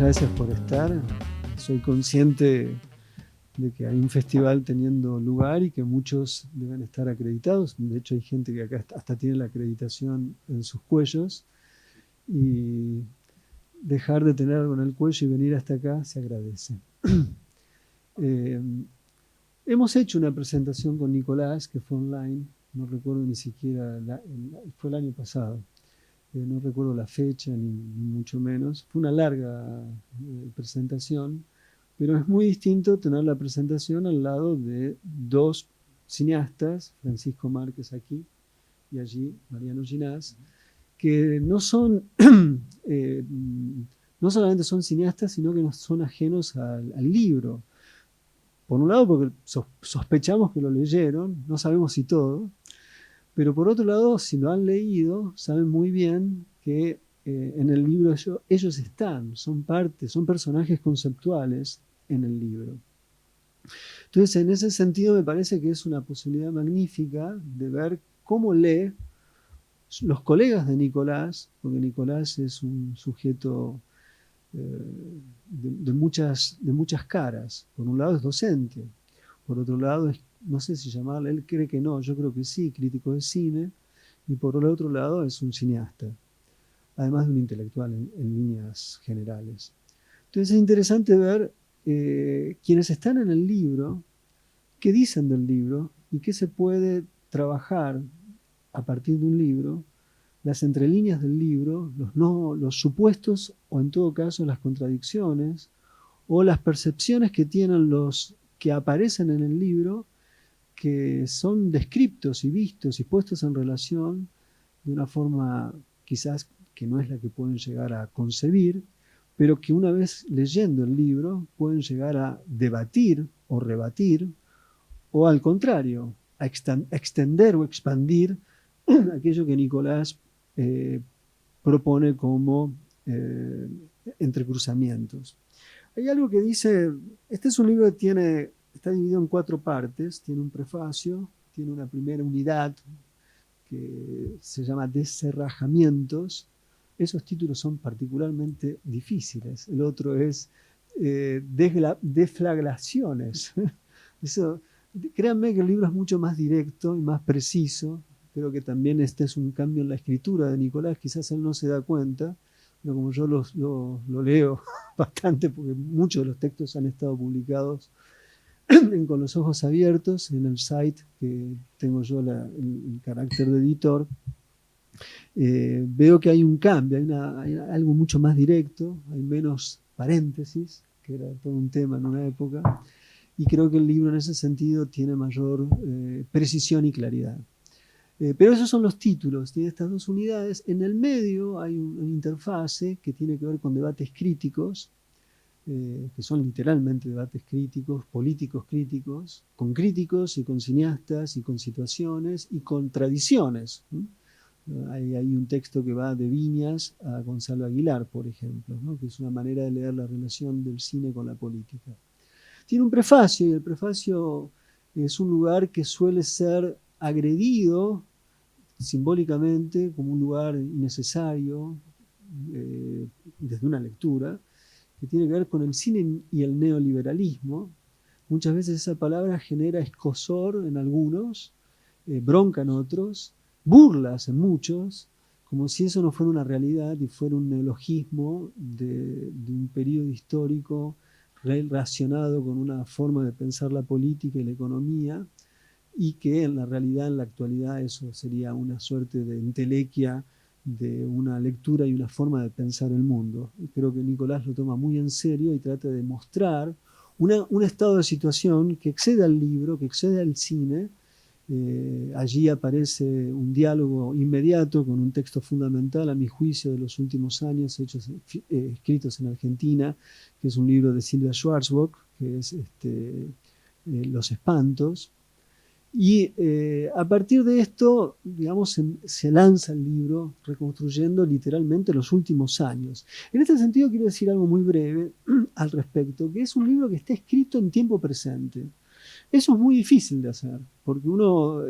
gracias por estar. Soy consciente de que hay un festival teniendo lugar y que muchos deben estar acreditados. De hecho, hay gente que acá hasta tiene la acreditación en sus cuellos. Y dejar de tener algo en el cuello y venir hasta acá se agradece. Hemos hecho una presentación con Nicolás, que fue online. No recuerdo ni siquiera, fue el año pasado. No recuerdo la fecha, ni mucho menos. Fue una larga presentación, pero es muy distinto tener la presentación al lado de dos cineastas, Francisco Márquez aquí y allí Mariano Ginás, que no son, no solamente son cineastas, sino que no son ajenos al libro. Por un lado, porque sospechamos que lo leyeron, no sabemos si todo, pero por otro lado, si lo han leído, saben muy bien que en el libro ellos están, son parte, son personajes conceptuales en el libro. Entonces, en ese sentido, me parece que es una posibilidad magnífica de ver cómo lee los colegas de Nicolás, porque Nicolás es un sujeto de muchas caras. Por un lado es docente, por otro lado es, no sé si llamarle, él cree que no, yo creo que sí, crítico de cine, y por el otro lado es un cineasta, además de un intelectual en líneas generales. Entonces es interesante ver quienes están en el libro, qué dicen del libro y qué se puede trabajar a partir de un libro, las entrelíneas del libro, los supuestos o en todo caso las contradicciones o las percepciones que tienen los que aparecen en el libro, que son descriptos y vistos y puestos en relación de una forma quizás que no es la que pueden llegar a concebir, pero que una vez leyendo el libro pueden llegar a debatir o rebatir, o al contrario, a extender o expandir aquello que Nicolás propone como entrecruzamientos. Hay algo que dice, este es un libro que está dividido en 4 partes, tiene un prefacio, tiene una primera unidad que se llama Descerrajamientos. Esos títulos son particularmente difíciles. El otro es Deflagraciones. Eso, créanme que el libro es mucho más directo y más preciso. Creo que también este es un cambio en la escritura de Nicolás, quizás él no se da cuenta, pero como yo lo leo bastante, porque muchos de los textos han estado publicados Con los ojos abiertos, en el site que tengo yo el carácter de editor, veo que hay un cambio, hay algo mucho más directo, hay menos paréntesis, que era todo un tema en una época, y creo que el libro en ese sentido tiene mayor precisión y claridad. Pero esos son los títulos, tiene estas 2 unidades. En el medio hay una interfase que tiene que ver con debates críticos, que son literalmente debates críticos, políticos críticos, con críticos y con cineastas y con situaciones y con tradiciones. Hay un texto que va de Viñas a Gonzalo Aguilar, por ejemplo, ¿no? Que es una manera de leer la relación del cine con la política. Tiene un prefacio, y el prefacio es un lugar que suele ser agredido simbólicamente como un lugar innecesario desde una lectura, que tiene que ver con el cine y el neoliberalismo. Muchas veces esa palabra genera escozor en algunos, bronca en otros, burlas en muchos, como si eso no fuera una realidad y fuera un neologismo de un periodo histórico relacionado con una forma de pensar la política y la economía, y que en la realidad, en la actualidad, eso sería una suerte de entelequia de una lectura y una forma de pensar el mundo. Y creo que Nicolás lo toma muy en serio y trata de mostrar un estado de situación que excede al libro, que excede al cine. Allí aparece un diálogo inmediato con un texto fundamental, a mi juicio, de los últimos años escritos en Argentina, que es un libro de Silvia Schwarzbach, que es Los espantos. Y a partir de esto, digamos, se lanza el libro reconstruyendo literalmente los últimos años. En este sentido quiero decir algo muy breve al respecto, que es un libro que está escrito en tiempo presente. Eso es muy difícil de hacer, porque uno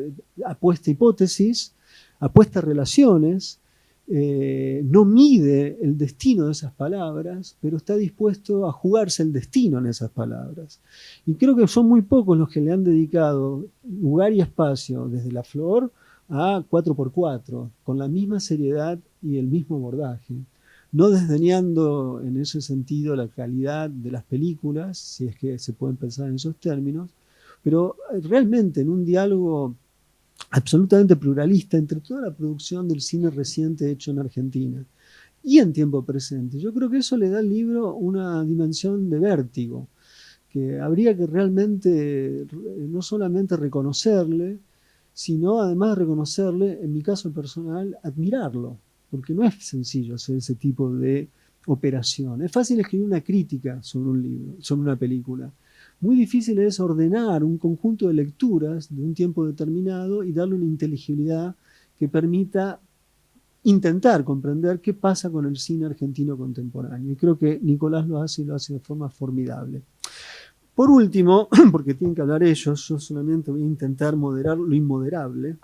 apuesta hipótesis, apuesta relaciones, no mide el destino de esas palabras, pero está dispuesto a jugarse el destino en esas palabras. Y creo que son muy pocos los que le han dedicado lugar y espacio desde La Flor a 4x4, con la misma seriedad y el mismo abordaje, no desdeñando en ese sentido la calidad de las películas, si es que se pueden pensar en esos términos, pero realmente en un diálogo absolutamente pluralista entre toda la producción del cine reciente hecho en Argentina y en tiempo presente. Yo creo que eso le da al libro una dimensión de vértigo, que habría que realmente no solamente reconocerle, sino además de reconocerle, en mi caso personal, admirarlo, porque no es sencillo hacer ese tipo de operación. Es fácil escribir una crítica sobre un libro, sobre una película. Muy difícil es ordenar un conjunto de lecturas de un tiempo determinado y darle una inteligibilidad que permita intentar comprender qué pasa con el cine argentino contemporáneo. Y creo que Nicolás lo hace y lo hace de forma formidable. Por último, porque tienen que hablar ellos, yo solamente voy a intentar moderar lo inmoderable,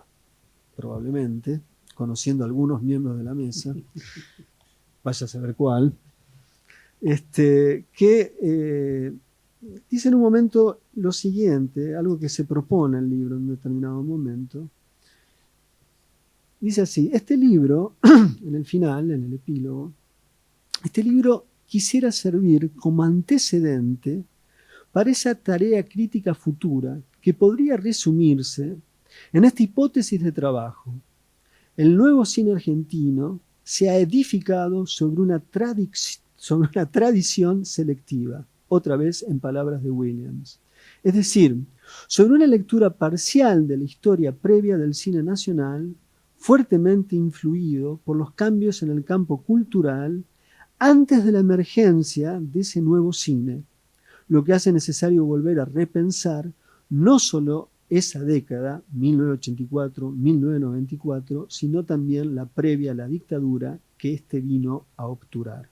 probablemente, conociendo a algunos miembros de la mesa, vaya a saber cuál, que dice en un momento lo siguiente, algo que se propone el libro en un determinado momento. Dice así, este libro, en el final, en el epílogo, este libro quisiera servir como antecedente para esa tarea crítica futura que podría resumirse en esta hipótesis de trabajo. El nuevo cine argentino se ha edificado sobre una tradición selectiva, otra vez en palabras de Williams. Es decir, sobre una lectura parcial de la historia previa del cine nacional, fuertemente influido por los cambios en el campo cultural antes de la emergencia de ese nuevo cine, lo que hace necesario volver a repensar no solo esa década, 1984-1994, sino también la previa a la dictadura que éste vino a obturar.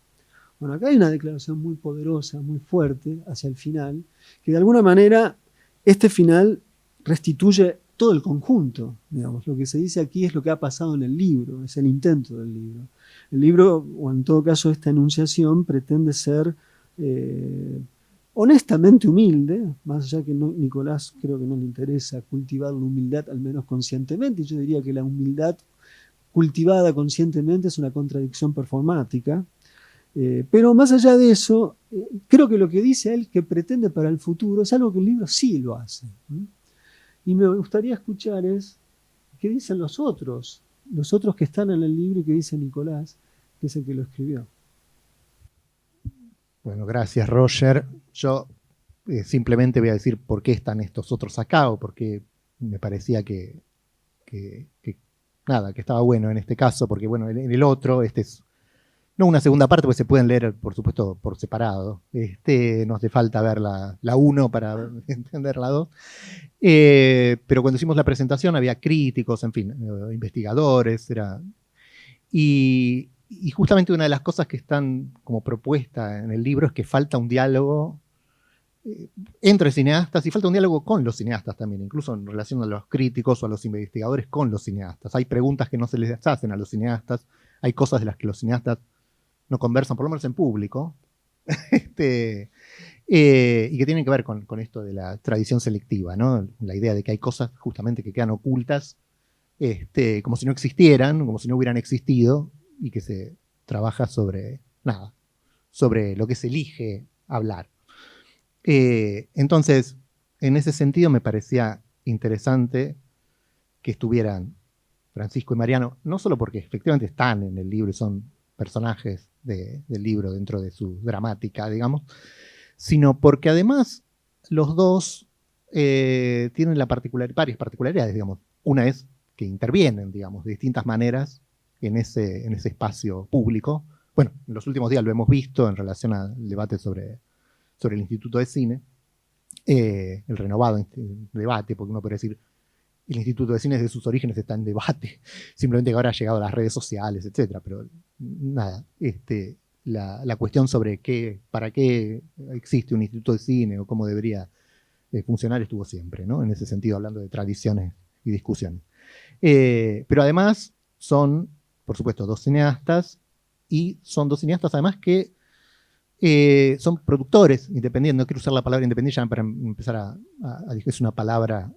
Bueno, acá hay una declaración muy poderosa, muy fuerte hacia el final, que de alguna manera este final restituye todo el conjunto, digamos. Lo que se dice aquí es lo que ha pasado en el libro, es el intento del libro. El libro, o en todo caso esta enunciación, pretende ser honestamente humilde, más allá que Nicolás creo que no le interesa cultivar la humildad, al menos conscientemente, y yo diría que la humildad cultivada conscientemente es una contradicción performática, pero más allá de eso, creo que lo que dice él que pretende para el futuro es algo que el libro sí lo hace. Y me gustaría escuchar qué dicen los otros que están en el libro y qué dice Nicolás, que es el que lo escribió. Bueno, gracias, Roger. Yo simplemente voy a decir por qué están estos otros acá, o por qué me parecía que estaba bueno en este caso, porque bueno, en el otro, este es no una segunda parte, pues se pueden leer, por supuesto, por separado. No hace falta ver la 1 para entender la 2. Pero cuando hicimos la presentación había críticos, en fin, investigadores, y justamente una de las cosas que están como propuesta en el libro es que falta un diálogo entre cineastas y falta un diálogo con los cineastas también, incluso en relación a los críticos o a los investigadores con los cineastas. Hay preguntas que no se les hacen a los cineastas, hay cosas de las que los cineastas no conversan, por lo menos en público, y que tienen que ver con esto de la tradición selectiva, ¿no? La idea de que hay cosas justamente que quedan ocultas, como si no existieran, como si no hubieran existido, y que se trabaja sobre lo que se elige hablar. Entonces, en ese sentido me parecía interesante que estuvieran Francisco y Mariano, no solo porque efectivamente están en el libro y son personajes del libro dentro de su dramática, digamos, sino porque además los dos tienen varias particularidades, digamos. Una es que intervienen, digamos, de distintas maneras en ese espacio público. Bueno, en los últimos días lo hemos visto en relación al debate sobre el Instituto de Cine, el renovado debate, porque uno podría decir, el Instituto de Cine desde sus orígenes está en debate, simplemente que ahora ha llegado a las redes sociales, etcétera, pero nada, la cuestión sobre para qué existe un Instituto de Cine o cómo debería funcionar estuvo siempre, ¿no? En ese sentido, hablando de tradiciones y discusiones. Pero además son por supuesto, dos cineastas, y son dos cineastas además que son productores independientes. No quiero usar la palabra independiente ya para empezar a decir que es una palabra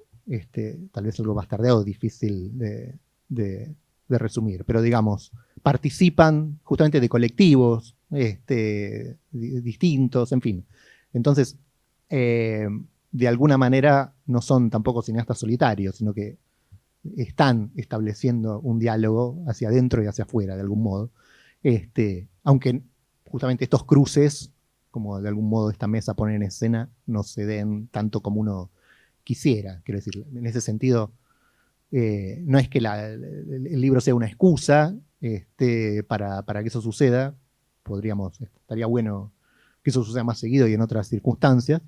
tal vez algo bastardeado, difícil de resumir, pero digamos, participan justamente de colectivos distintos, en fin. Entonces, de alguna manera no son tampoco cineastas solitarios, sino que están estableciendo un diálogo hacia adentro y hacia afuera, de algún modo. Aunque justamente estos cruces, como de algún modo esta mesa pone en escena, no se den tanto como uno quisiera. Quiero decir, en ese sentido, no es que el libro sea una excusa para que eso suceda. Estaría bueno que eso suceda más seguido y en otras circunstancias.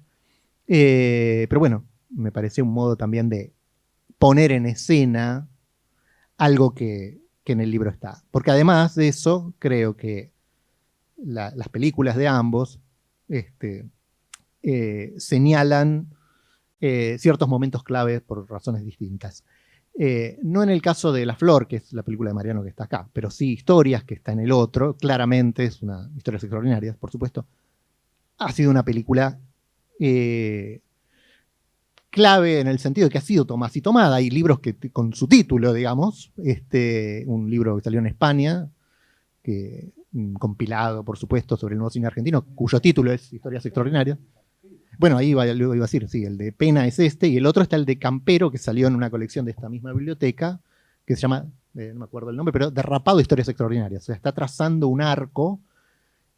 Pero bueno, me pareció un modo también de poner en escena algo que en el libro está. Porque además de eso, creo que las películas de ambos señalan ciertos momentos claves por razones distintas. No en el caso de La Flor, que es la película de Mariano que está acá, pero sí Historias, que está en el otro. Claramente es una Historias Extraordinarias, por supuesto. Ha sido una película clave en el sentido de que ha sido así tomada. Hay libros que con su título, digamos, un libro que salió en España, compilado, por supuesto, sobre el nuevo cine argentino, cuyo título es Historias Extraordinarias. Bueno, ahí luego iba a decir, sí, el de Pena es y el otro está el de Campero, que salió en una colección de esta misma biblioteca, que se llama, no me acuerdo el nombre, pero Derrapado Historias Extraordinarias. O sea, está trazando un arco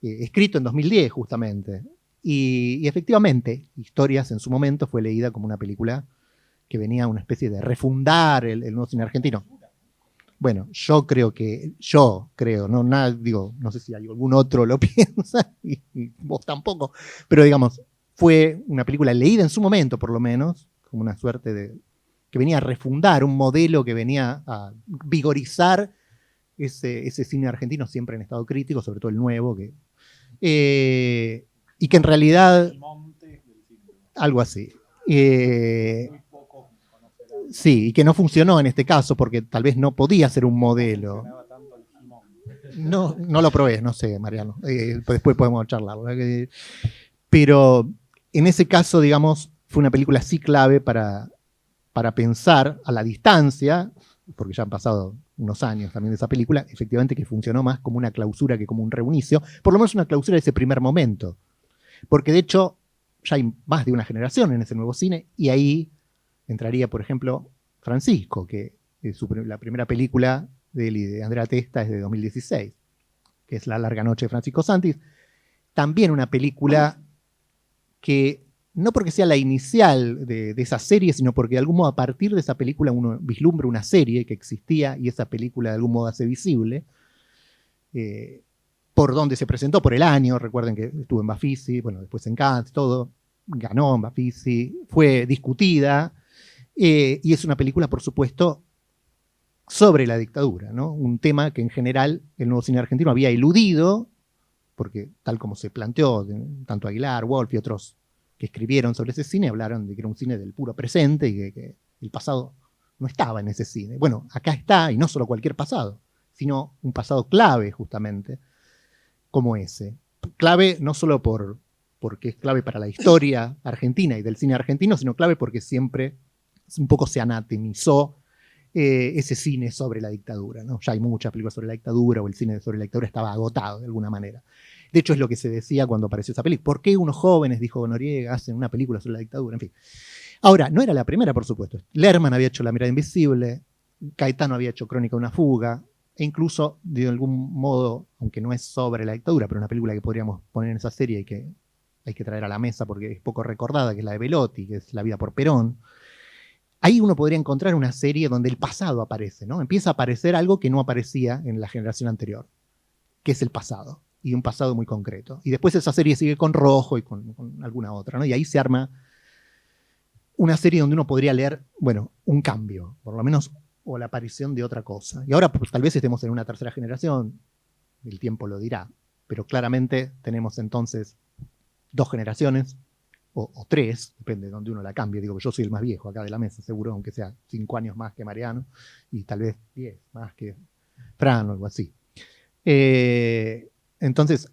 escrito en 2010, justamente. Y efectivamente, Historias en su momento fue leída como una película que venía una especie de refundar el nuevo cine argentino. Bueno, yo creo, no sé si algún otro lo piensa, y vos tampoco, pero digamos, fue una película leída en su momento, por lo menos, como una suerte que venía a refundar un modelo que venía a vigorizar ese cine argentino siempre en estado crítico, sobre todo el nuevo, y que en realidad, algo así. Sí, y que no funcionó en este caso porque tal vez no podía ser un modelo. No lo probé, no sé, Mariano. Después podemos charlar. Pero en ese caso, digamos, fue una película así clave para pensar a la distancia, porque ya han pasado unos años también de esa película, efectivamente que funcionó más como una clausura que como un reinicio, por lo menos una clausura de ese primer momento. Porque de hecho ya hay más de una generación en ese nuevo cine y ahí entraría, por ejemplo, Francisco, que la primera película de él y de Andrea Testa es de 2016, que es La larga noche de Francisco Santis. También una película que, no porque sea la inicial de esa serie, sino porque de algún modo a partir de esa película uno vislumbra una serie que existía y esa película de algún modo hace visible. Por donde se presentó, por el año, recuerden que estuvo en Bafisi, bueno, después en Cannes, todo, ganó en Bafisi, fue discutida, y es una película, por supuesto, sobre la dictadura, ¿no? Un tema que en general el nuevo cine argentino había eludido, porque tal como se planteó, tanto Aguilar, Wolf y otros que escribieron sobre ese cine, hablaron de que era un cine del puro presente y que el pasado no estaba en ese cine. Bueno, acá está, y no solo cualquier pasado, sino un pasado clave, justamente, como ese. Clave no solo porque es clave para la historia argentina y del cine argentino, sino clave porque siempre un poco se anatemizó ese cine sobre la dictadura, ¿no? Ya hay muchas películas sobre la dictadura, o el cine sobre la dictadura estaba agotado de alguna manera. De hecho, es lo que se decía cuando apareció esa película. ¿Por qué unos jóvenes, dijo Noriega, hacen una película sobre la dictadura? En fin. Ahora, no era la primera, por supuesto. Lerman había hecho La mirada invisible, Caetano había hecho Crónica de una fuga, e incluso, de algún modo, aunque no es sobre la dictadura, pero una película que podríamos poner en esa serie y que hay que traer a la mesa porque es poco recordada, que es la de Belotti, que es La vida por Perón. Ahí uno podría encontrar una serie donde el pasado aparece, ¿no? Empieza a aparecer algo que no aparecía en la generación anterior, que es el pasado, y un pasado muy concreto. Y después esa serie sigue con Rojo y con alguna otra, ¿no? Y ahí se arma una serie donde uno podría leer, bueno, un cambio, por lo menos, o la aparición de otra cosa. Y ahora pues, tal vez estemos en una tercera generación, el tiempo lo dirá, pero claramente tenemos entonces 2 generaciones, o 3, depende de donde uno la cambie. Digo que yo soy el más viejo acá de la mesa, seguro, aunque sea 5 años más que Mariano, y tal vez 10 más que Fran o algo así. Entonces,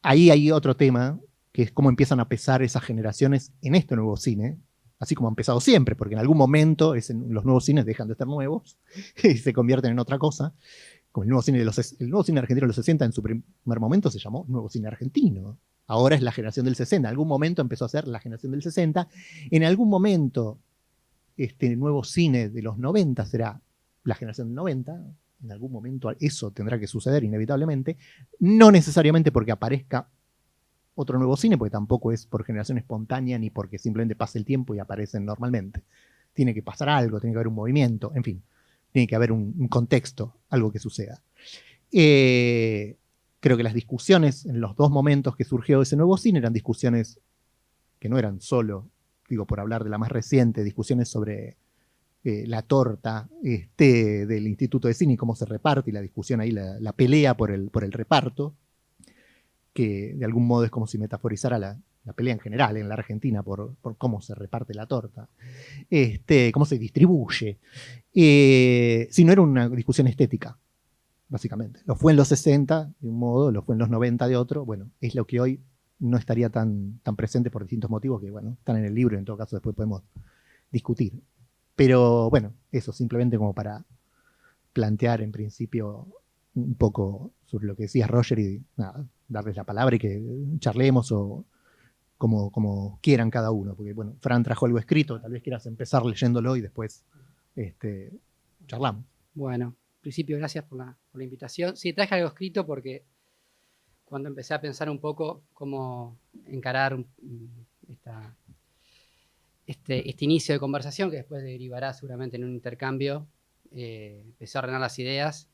ahí hay otro tema, que es cómo empiezan a pesar esas generaciones en este nuevo cine, así como han pesado siempre, porque en algún momento los nuevos cines dejan de ser nuevos y se convierten en otra cosa. Como el nuevo cine argentino de los 60 en su primer momento se llamó Nuevo Cine Argentino. Ahora es la generación del 60. En algún momento empezó a ser la generación del 60. En algún momento este nuevo cine de los 90 será la generación del 90. En algún momento eso tendrá que suceder inevitablemente. No necesariamente porque aparezca otro nuevo cine, porque tampoco es por generación espontánea ni porque simplemente pase el tiempo y aparecen normalmente. Tiene que pasar algo, tiene que haber un movimiento, en fin. Tiene que haber un contexto, algo que suceda. Creo que las discusiones en los dos momentos que surgió ese nuevo cine eran discusiones que no eran solo, digo, por hablar de la más reciente, discusiones sobre la torta del Instituto de Cine y cómo se reparte, y la discusión ahí, la pelea por el reparto, que de algún modo es como si metaforizara la pelea en general en la Argentina por cómo se reparte la torta, cómo se distribuye. Si no era una discusión estética, básicamente. Lo fue en los 60 de un modo, lo fue en los 90 de otro. Bueno, es lo que hoy no estaría tan presente por distintos motivos que, bueno, están en el libro y en todo caso después podemos discutir. Pero bueno, eso simplemente como para plantear en principio un poco sobre lo que decía Roger y nada, darles la palabra y que charlemos o como quieran cada uno, porque bueno, Fran trajo algo escrito, tal vez quieras empezar leyéndolo y después charlamos. Bueno, en principio gracias por la invitación. Sí, traje algo escrito porque cuando empecé a pensar un poco cómo encarar este inicio de conversación, que después derivará seguramente en un intercambio, empecé a ordenar las ideas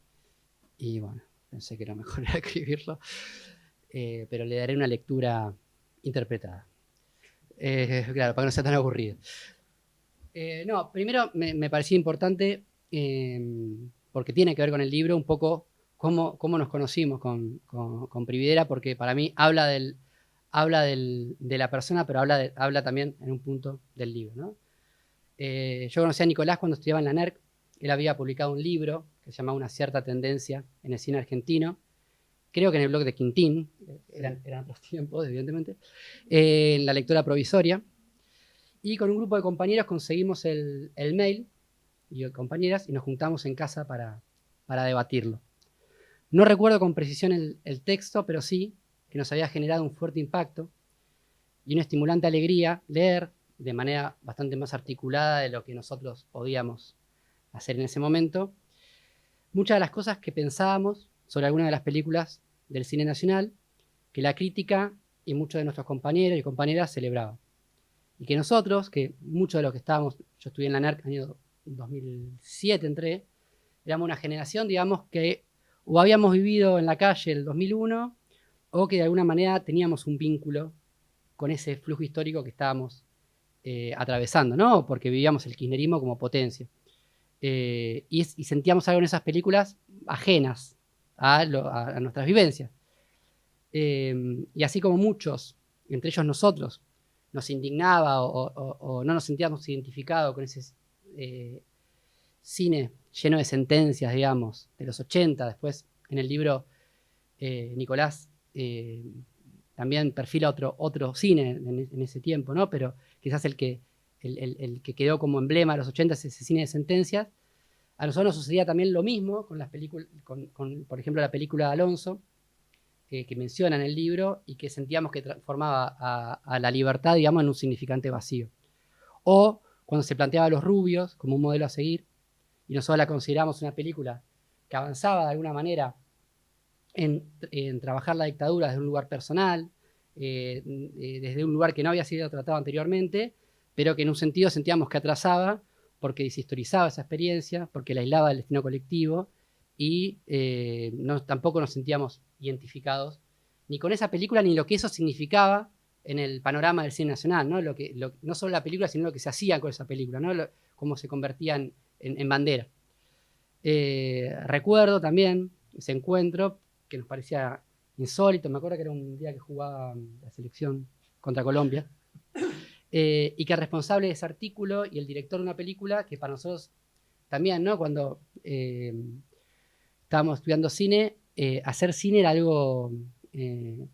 y bueno, pensé que lo mejor era escribirlo, pero le daré una lectura interpretada. Claro, para que no sea tan aburrido. No, primero me parecía importante, porque tiene que ver con el libro, un poco cómo nos conocimos con Prividera, porque para mí habla de la persona, pero habla también en un punto del libro, ¿no? Yo conocí a Nicolás cuando estudiaba en la NERC. Él había publicado un libro que se llamaba Una cierta tendencia en el cine argentino, creo que en el blog de Quintín, eran otros tiempos, evidentemente, en la lectura provisoria, y con un grupo de compañeros conseguimos el mail, y compañeras, y nos juntamos en casa para debatirlo. No recuerdo con precisión el texto, pero sí que nos había generado un fuerte impacto y una estimulante alegría leer de manera bastante más articulada de lo que nosotros podíamos hacer en ese momento muchas de las cosas que pensábamos sobre algunas de las películas del cine nacional, que la crítica y muchos de nuestros compañeros y compañeras celebraban. Y que nosotros, que muchos de los que estábamos, yo estudié en la NERC, año 2007 entré, éramos una generación, digamos, que o habíamos vivido en la calle el 2001 o que de alguna manera teníamos un vínculo con ese flujo histórico que estábamos atravesando, ¿no? Porque vivíamos el kirchnerismo como potencia. Y sentíamos algo en esas películas ajenas a nuestras vivencias. Y así como muchos, entre ellos nosotros, nos indignaba o no nos sentíamos identificados con ese cine lleno de sentencias, digamos, de los 80. Después, en el libro, Nicolás también perfila otro cine en ese tiempo, ¿no? Pero quizás el que quedó como emblema de los 80 es ese cine de sentencias. A nosotros nos sucedía también lo mismo con las películas, por ejemplo, la película de Alonso, que menciona en el libro y que sentíamos que transformaba a la libertad, digamos, en un significante vacío. O cuando se planteaba a Los Rubios como un modelo a seguir, y nosotros la consideramos una película que avanzaba de alguna manera en trabajar la dictadura desde un lugar personal, desde un lugar que no había sido tratado anteriormente, pero que en un sentido sentíamos que atrasaba porque deshistorizaba esa experiencia, porque la aislaba del destino colectivo y tampoco nos sentíamos identificados ni con esa película ni lo que eso significaba en el panorama del cine nacional, ¿no? No solo la película, sino lo que se hacía con esa película, ¿no? Cómo se convertían en bandera. Recuerdo también ese encuentro que nos parecía insólito. Me acuerdo que era un día que jugaba la selección contra Colombia, y que el responsable de ese artículo y el director de una película que para nosotros también, ¿no? Cuando estábamos estudiando cine, hacer cine era algo que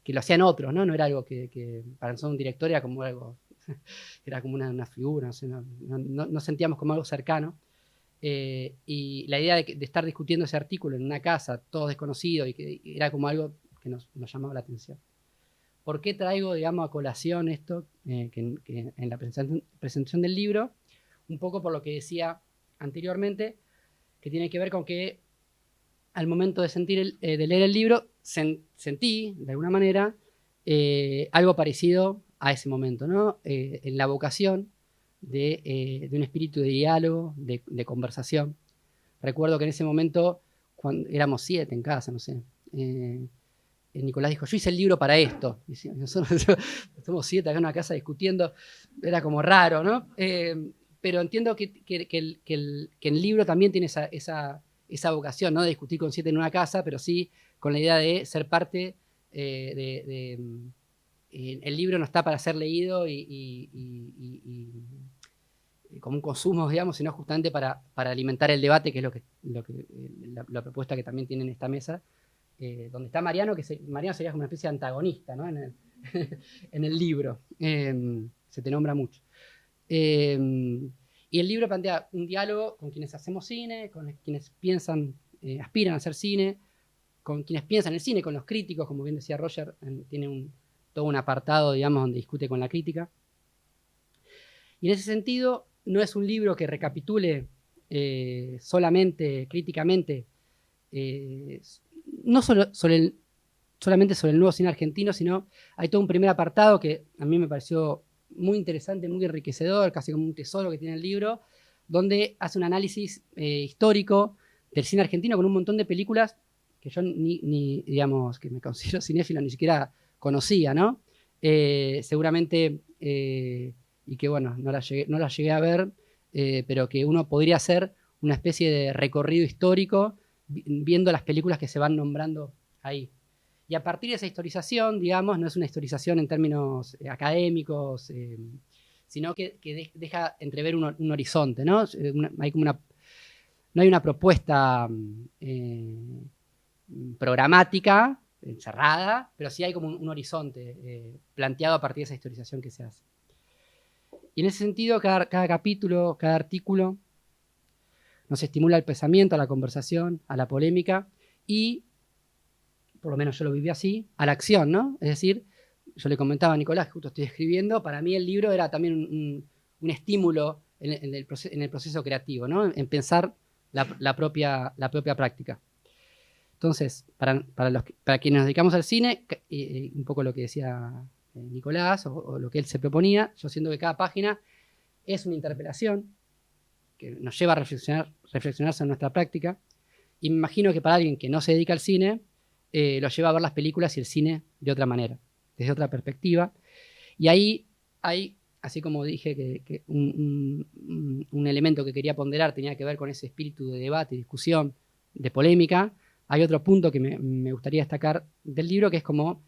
lo hacían otros, ¿no? No era algo que para nosotros un director era como algo, era como una figura, no sentíamos como algo cercano. Y la idea de estar discutiendo ese artículo en una casa, todos desconocidos, y que era como algo que nos llamaba la atención. ¿Por qué traigo, digamos, a colación esto que en la presentación del libro? Un poco por lo que decía anteriormente, que tiene que ver con que al momento de leer el libro, sentí, de alguna manera, algo parecido a ese momento, ¿no? En la vocación de un espíritu de diálogo, de conversación. Recuerdo que en ese momento, cuando éramos 7 en casa, no sé, Nicolás dijo, yo hice el libro para esto. Y nosotros somos 7 acá en una casa discutiendo, era como raro, ¿no? Pero entiendo que el libro también tiene esa vocación, ¿no? De discutir con 7 en una casa, pero sí con la idea de ser parte el libro no está para ser leído y como un consumo, digamos, sino justamente para alimentar el debate, que es la propuesta que también tiene en esta mesa, donde está Mariano, Mariano sería como una especie de antagonista, ¿no? en el libro. Se te nombra mucho. Y el libro plantea un diálogo con quienes hacemos cine, con quienes piensan, aspiran a hacer cine, con quienes piensan en el cine, con los críticos, como bien decía Roger, tiene todo un apartado, digamos, donde discute con la crítica. Y en ese sentido, no es un libro que recapitule solamente, críticamente, no solamente sobre el nuevo cine argentino, sino hay todo un primer apartado que a mí me pareció muy interesante, muy enriquecedor, casi como un tesoro que tiene el libro, donde hace un análisis histórico del cine argentino con un montón de películas que yo digamos, que me considero cinéfilo, ni siquiera conocía, ¿no? Seguramente, y que bueno, no la llegué a ver, pero que uno podría hacer una especie de recorrido histórico viendo las películas que se van nombrando ahí. Y a partir de esa historización, digamos, no es una historización en términos académicos, sino que deja entrever un horizonte, ¿no? No hay una propuesta programática, encerrada, pero sí hay como un horizonte planteado a partir de esa historización que se hace. Y en ese sentido, cada capítulo, cada artículo nos estimula al pensamiento, a la conversación, a la polémica y, por lo menos yo lo viví así, a la acción, ¿no? Es decir, yo le comentaba a Nicolás, que justo estoy escribiendo, para mí el libro era también un estímulo en el proceso creativo, ¿no? En pensar la propia práctica. Entonces, para quienes nos dedicamos al cine, un poco lo que decía Nicolás o lo que él se proponía, yo siento que cada página es una interpelación que nos lleva a reflexionar sobre nuestra práctica, y me imagino que para alguien que no se dedica al cine, lo lleva a ver las películas y el cine de otra manera, desde otra perspectiva. Y ahí hay, así como dije, que un elemento que quería ponderar tenía que ver con ese espíritu de debate, discusión, de polémica. Hay otro punto que me gustaría destacar del libro, que es como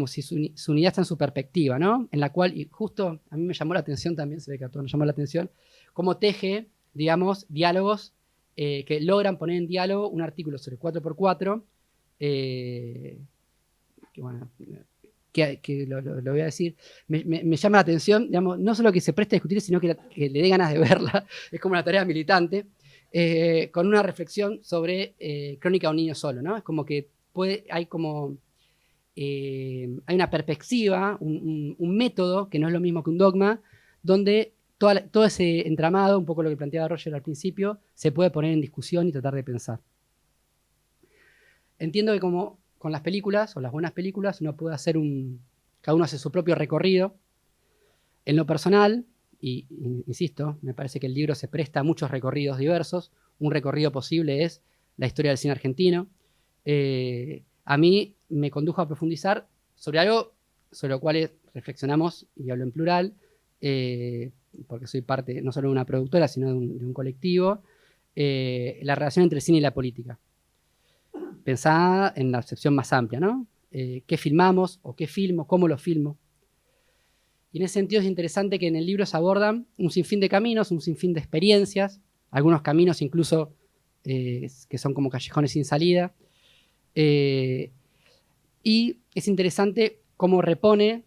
si su unidad está en su perspectiva, ¿no? En la cual, y justo a mí me llamó la atención también, se ve que a todos nos llamó la atención, cómo teje, digamos, diálogos que logran poner en diálogo un artículo sobre 4x4, que bueno, que lo voy a decir, me llama la atención, digamos, no solo que se preste a discutir, sino que le dé ganas de verla, es como una tarea militante, con una reflexión sobre Crónica de un niño solo, ¿no? Es como que hay una perspectiva, un método, que no es lo mismo que un dogma, donde todo ese entramado, un poco lo que planteaba Roger al principio, se puede poner en discusión y tratar de pensar. Entiendo que como con las películas, o las buenas películas, uno puede hacer cada uno hace su propio recorrido. En lo personal, y insisto, me parece que el libro se presta a muchos recorridos diversos. Un recorrido posible es la historia del cine argentino. A mí me condujo a profundizar sobre algo sobre lo cual reflexionamos, y hablo en plural, porque soy parte no solo de una productora, sino de un colectivo, la relación entre el cine y la política. Pensada en la acepción más amplia, ¿no? ¿Qué filmamos? ¿O qué filmo? ¿Cómo lo filmo? Y en ese sentido es interesante que en el libro se abordan un sinfín de caminos, un sinfín de experiencias algunos caminos incluso que son como callejones sin salida. Y es interesante cómo repone,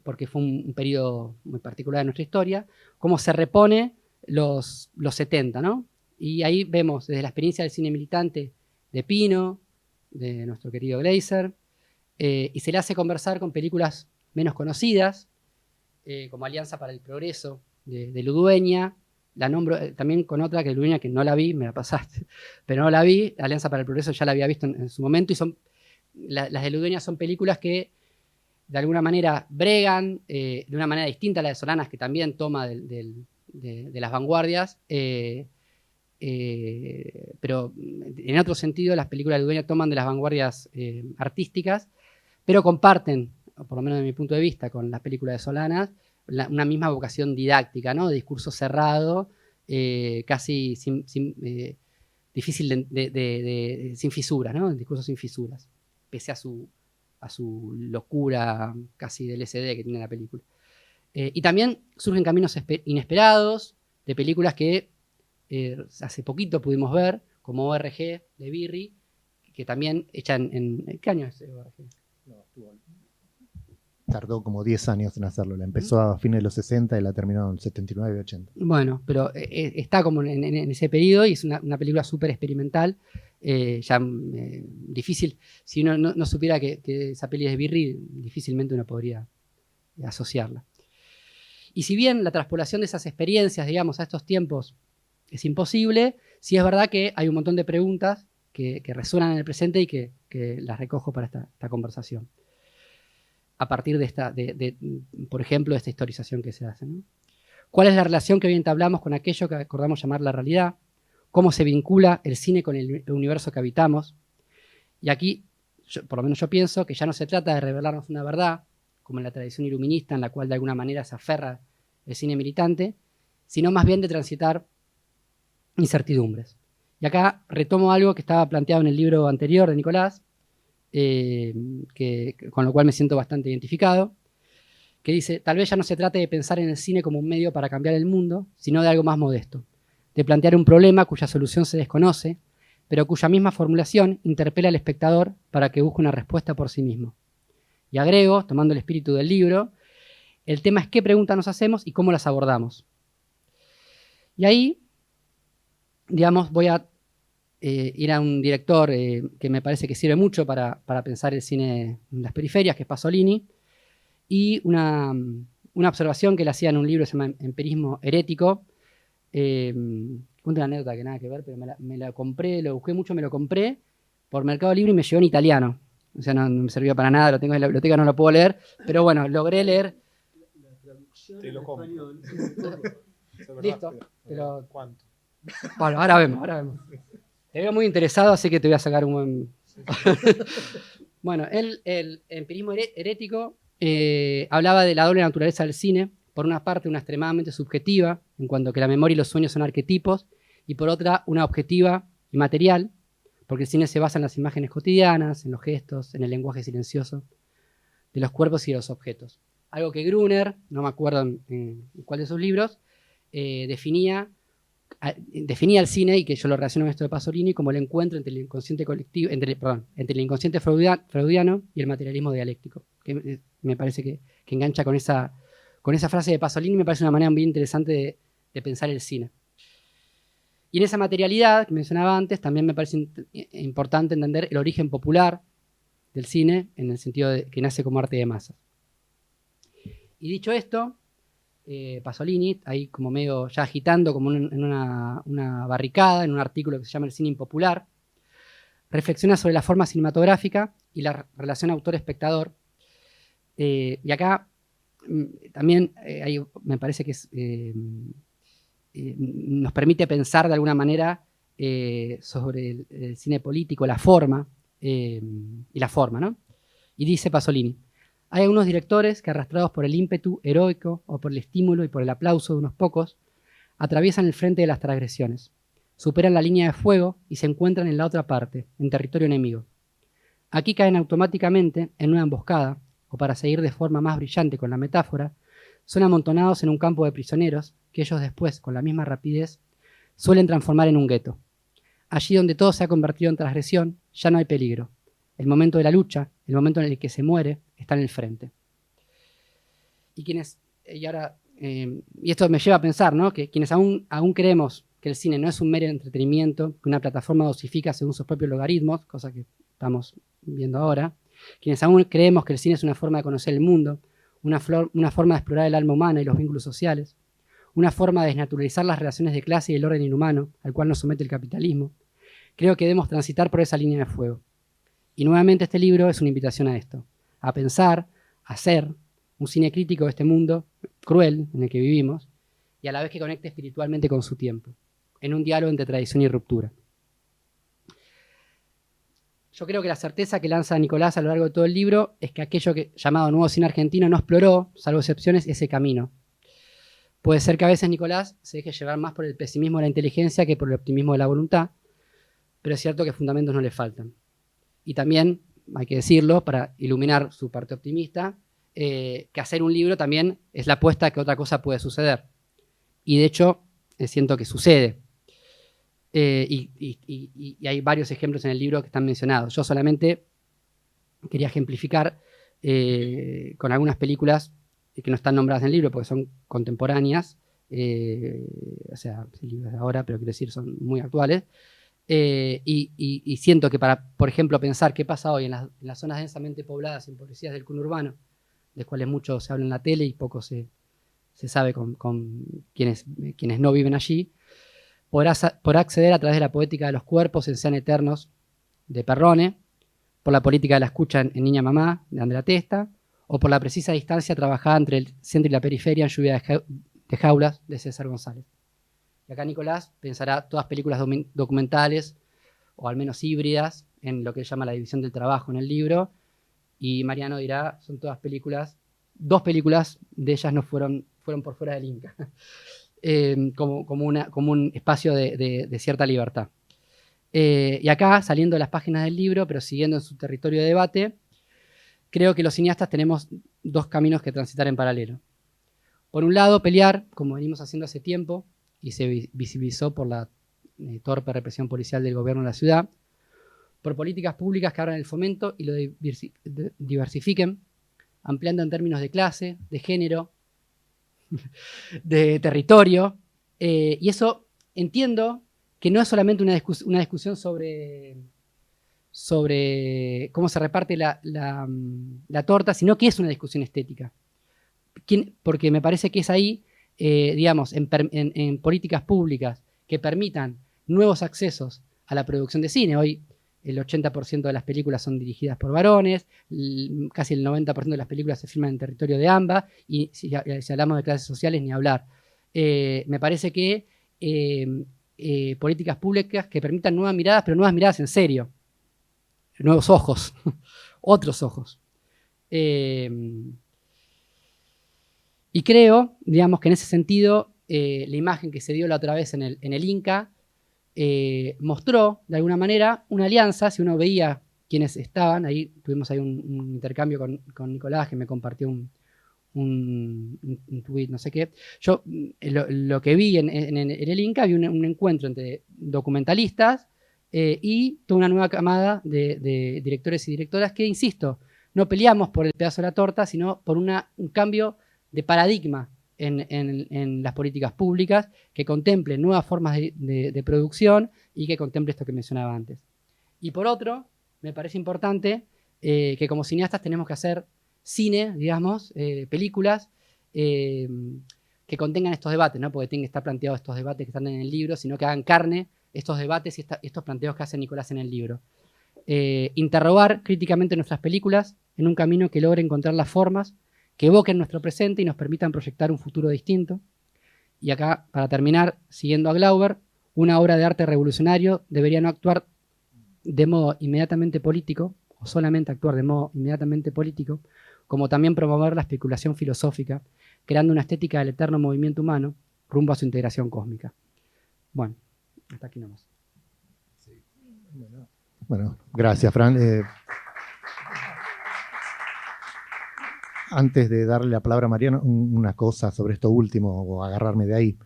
porque fue un periodo muy particular de nuestra historia, cómo se repone los 70, ¿no? Y ahí vemos desde la experiencia del cine militante de Pino, de nuestro querido Glazer, y se le hace conversar con películas menos conocidas, como Alianza para el Progreso, de Ludueña. La nombro también con otra que Ludueña, que no la vi, me la pasaste, pero no la vi. Alianza para el Progreso ya la había visto en su momento, y las de Ludueña son películas que de alguna manera bregan de una manera distinta a la de Solanas, que también toma de las vanguardias, pero en otro sentido las películas de Ludueña toman de las vanguardias artísticas, pero comparten, por lo menos de mi punto de vista, con las películas de Solanas, una misma vocación didáctica, ¿no? De discurso cerrado, casi difícil sin fisuras, ¿no? El discurso sin fisuras, pese a su locura casi del LSD que tiene la película. Y también surgen caminos inesperados de películas que hace poquito pudimos ver, como ORG de Birri, que también echan en... ¿Qué año es ORG? Tardó como 10 años en hacerlo. La empezó a fines de los 60 y la terminó en 79 y 80. Bueno, pero está como en ese periodo, y es una película súper experimental, difícil. Si uno no supiera que esa peli es de Birri, difícilmente uno podría asociarla. Y si bien la traspolación de esas experiencias, digamos, a estos tiempos es imposible, sí es verdad que hay un montón de preguntas que resuenan en el presente y que las recojo para esta conversación. A partir por ejemplo, de esta historización que se hace, ¿no? ¿Cuál es la relación que hoy entablamos con aquello que acordamos llamar la realidad? ¿Cómo se vincula el cine con el universo que habitamos? Y aquí, por lo menos yo pienso que ya no se trata de revelarnos una verdad, como en la tradición iluminista, en la cual de alguna manera se aferra el cine militante, sino más bien de transitar incertidumbres. Y acá retomo algo que estaba planteado en el libro anterior de Nicolás, con lo cual me siento bastante identificado, que dice: tal vez ya no se trate de pensar en el cine como un medio para cambiar el mundo, sino de algo más modesto, de plantear un problema cuya solución se desconoce, pero cuya misma formulación interpela al espectador para que busque una respuesta por sí mismo. Y agrego, tomando el espíritu del libro, el tema es qué preguntas nos hacemos y cómo las abordamos. Y ahí, digamos, voy a ir a un director que me parece que sirve mucho para pensar el cine en las periferias, que es Pasolini, y una observación que le hacía en un libro que se llama Empirismo Herético. Cuento una anécdota que nada que ver, pero me la compré, lo busqué mucho, me lo compré por Mercado Libre y me llegó en italiano. O sea, no me sirvió para nada, lo tengo en la biblioteca, no lo puedo leer, pero bueno, logré leer. La traducción Te en lo compro. español. Listo. Pero, ¿Cuánto? bueno, ahora vemos. Te veo muy interesado, así que te voy a sacar un buen... Bueno, el empirismo herético hablaba de la doble naturaleza del cine. Por una parte, una extremadamente subjetiva, en cuanto que la memoria y los sueños son arquetipos, y por otra, una objetiva y material, porque el cine se basa en las imágenes cotidianas, en los gestos, en el lenguaje silencioso de los cuerpos y de los objetos. Algo que Gruner, no me acuerdo en cuál de sus libros, definía el cine, y que yo lo relaciono con esto de Pasolini, como el encuentro entre el inconsciente colectivo, entre el inconsciente freudiano y el materialismo dialéctico, que me parece que engancha con esa frase de Pasolini. Me parece una manera muy interesante de pensar el cine. Y en esa materialidad que mencionaba antes, también me parece importante entender el origen popular del cine, en el sentido de que nace como arte de masas. Y dicho esto, Pasolini, ahí como medio ya agitando como en una barricada, en un artículo que se llama El cine impopular, reflexiona sobre la forma cinematográfica y la relación autor-espectador. Y acá también me parece que nos permite pensar de alguna manera sobre el cine político, la forma, y la forma, ¿no? Y dice Pasolini: hay algunos directores que, arrastrados por el ímpetu heroico o por el estímulo y por el aplauso de unos pocos, atraviesan el frente de las transgresiones, superan la línea de fuego y se encuentran en la otra parte, en territorio enemigo. Aquí caen automáticamente en una emboscada, o para seguir de forma más brillante con la metáfora, son amontonados en un campo de prisioneros que ellos después, con la misma rapidez, suelen transformar en un gueto. Allí donde todo se ha convertido en transgresión, ya no hay peligro. El momento de la lucha, el momento en el que se muere, está en el frente. Y esto me lleva a pensar, ¿no?, que quienes aún creemos que el cine no es un mero entretenimiento, que una plataforma dosifica según sus propios logaritmos, cosa que estamos viendo ahora, quienes aún creemos que el cine es una forma de conocer el mundo, una forma de explorar el alma humana y los vínculos sociales, una forma de desnaturalizar las relaciones de clase y el orden inhumano al cual nos somete el capitalismo, creo que debemos transitar por esa línea de fuego. Y nuevamente este libro es una invitación a esto, a pensar, a hacer un cine crítico de este mundo cruel en el que vivimos y a la vez que conecte espiritualmente con su tiempo, en un diálogo entre tradición y ruptura. Yo creo que la certeza que lanza Nicolás a lo largo de todo el libro es que aquello llamado nuevo cine argentino no exploró, salvo excepciones, ese camino. Puede ser que a veces Nicolás se deje llevar más por el pesimismo de la inteligencia que por el optimismo de la voluntad, pero es cierto que fundamentos no le faltan. Y también, hay que decirlo, para iluminar su parte optimista, que hacer un libro también es la apuesta a que otra cosa puede suceder. Y de hecho, siento que sucede. Y hay varios ejemplos en el libro que están mencionados. Yo solamente quería ejemplificar con algunas películas que no están nombradas en el libro porque son contemporáneas, o sea, libros de ahora, pero quiero decir, son muy actuales. Y siento que para, por ejemplo, pensar qué pasa hoy en las zonas densamente pobladas y empobrecidas del conurbano, de las cuales mucho se habla en la tele y poco se sabe con quienes no viven allí, podrá acceder a través de la poética de los cuerpos en Sean Eternos, de Perrone, por la política de la escucha en Niña Mamá, de Andrea Testa, o por la precisa distancia trabajada entre el centro y la periferia en Lluvia de Jaulas, de César González. Y acá Nicolás pensará todas películas documentales, o al menos híbridas, en lo que él llama la división del trabajo en el libro, y Mariano dirá, son todas películas, 2 películas de ellas no fueron por fuera del Inca, como un espacio de cierta libertad. Y acá, saliendo de las páginas del libro, pero siguiendo en su territorio de debate, creo que los cineastas tenemos 2 caminos que transitar en paralelo. Por un lado, pelear, como venimos haciendo hace tiempo, y se visibilizó por la torpe represión policial del gobierno de la ciudad, por políticas públicas que abran el fomento y lo diversifiquen, ampliando en términos de clase, de género, de territorio, y eso entiendo que no es solamente una discusión sobre cómo se reparte la torta, sino que es una discusión estética. Porque me parece que es ahí, digamos, en políticas públicas que permitan nuevos accesos a la producción de cine. Hoy el 80% de las películas son dirigidas por varones, casi el 90% de las películas se filman en territorio de AMBA, y si hablamos de clases sociales, ni hablar. Me parece que políticas públicas que permitan nuevas miradas, pero nuevas miradas en serio, nuevos ojos, otros ojos. Y creo, digamos, que en ese sentido, la imagen que se dio la otra vez en el Inca mostró, de alguna manera, una alianza. Si uno veía quienes estaban, ahí tuvimos ahí un intercambio con Nicolás, que me compartió un tuit, no sé qué. Yo lo que vi en el Inca, vi un encuentro entre documentalistas y toda una nueva camada de directores y directoras que, insisto, no peleamos por el pedazo de la torta, sino por un cambio de paradigma en las políticas públicas que contemplen nuevas formas de producción y que contemple esto que mencionaba antes. Y por otro, me parece importante que como cineastas tenemos que hacer cine, digamos, películas que contengan estos debates, no porque tienen que estar planteados estos debates que están en el libro, sino que hagan carne estos debates y estos planteos que hace Nicolás en el libro. Interrogar críticamente nuestras películas en un camino que logre encontrar las formas que evoquen nuestro presente y nos permitan proyectar un futuro distinto. Y acá, para terminar, siguiendo a Glauber, una obra de arte revolucionario debería no actuar de modo inmediatamente político, o solamente actuar de modo inmediatamente político, como también promover la especulación filosófica, creando una estética del eterno movimiento humano rumbo a su integración cósmica. Bueno, hasta aquí nomás. Bueno, gracias, Fran. antes de darle la palabra a Mariano, una cosa sobre esto último, o agarrarme de ahí.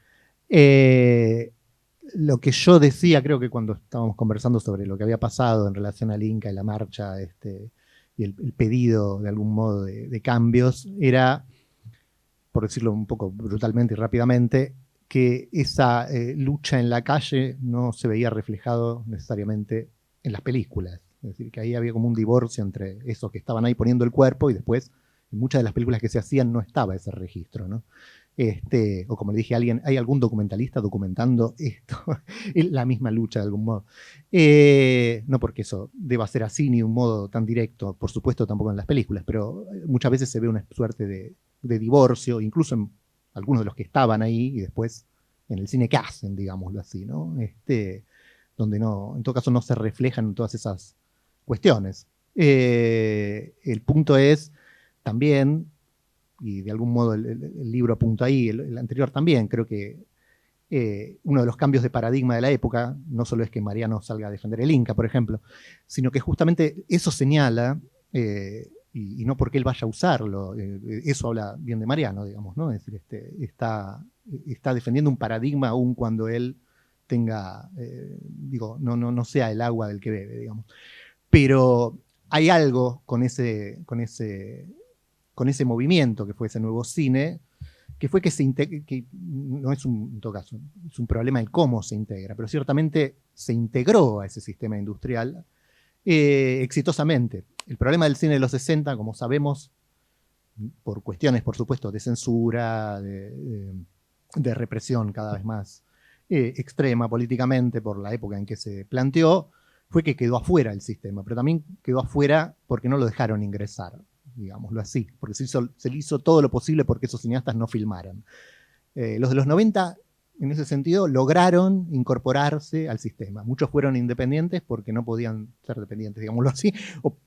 Lo que yo decía, creo que cuando estábamos conversando sobre lo que había pasado en relación al Inca y la marcha, y el pedido de algún modo de cambios, era, por decirlo un poco brutalmente y rápidamente, que esa lucha en la calle no se veía reflejado necesariamente en las películas. Es decir, que ahí había como un divorcio entre esos que estaban ahí poniendo el cuerpo y después en muchas de las películas que se hacían no estaba ese registro, ¿no? O como le dije a alguien, ¿hay algún documentalista documentando esto? La misma lucha de algún modo. No porque eso deba ser así ni de un modo tan directo, por supuesto tampoco en las películas, pero muchas veces se ve una suerte de divorcio, incluso en algunos de los que estaban ahí y después en el cine que hacen, digámoslo así, ¿no? Donde no, en todo caso no se reflejan todas esas cuestiones. El punto es también, y de algún modo el libro apunta ahí, el anterior también, creo que uno de los cambios de paradigma de la época no solo es que Mariano salga a defender el Inca, por ejemplo, sino que justamente eso señala, y no porque él vaya a usarlo, eso habla bien de Mariano, digamos, ¿no? Es decir, está defendiendo un paradigma aun cuando él tenga, no sea el agua del que bebe, digamos. Pero hay algo con ese movimiento que fue ese nuevo cine, que fue que se integra, que no es en todo caso, es un problema en cómo se integra, pero ciertamente se integró a ese sistema industrial exitosamente. El problema del cine de los 60, como sabemos, por cuestiones, por supuesto, de censura, de represión cada vez más extrema políticamente por la época en que se planteó, fue que quedó afuera el sistema, pero también quedó afuera porque no lo dejaron ingresar, digámoslo así, porque se le hizo todo lo posible porque esos cineastas no filmaran. Los de los 90, en ese sentido, lograron incorporarse al sistema. Muchos fueron independientes porque no podían ser dependientes, digámoslo así,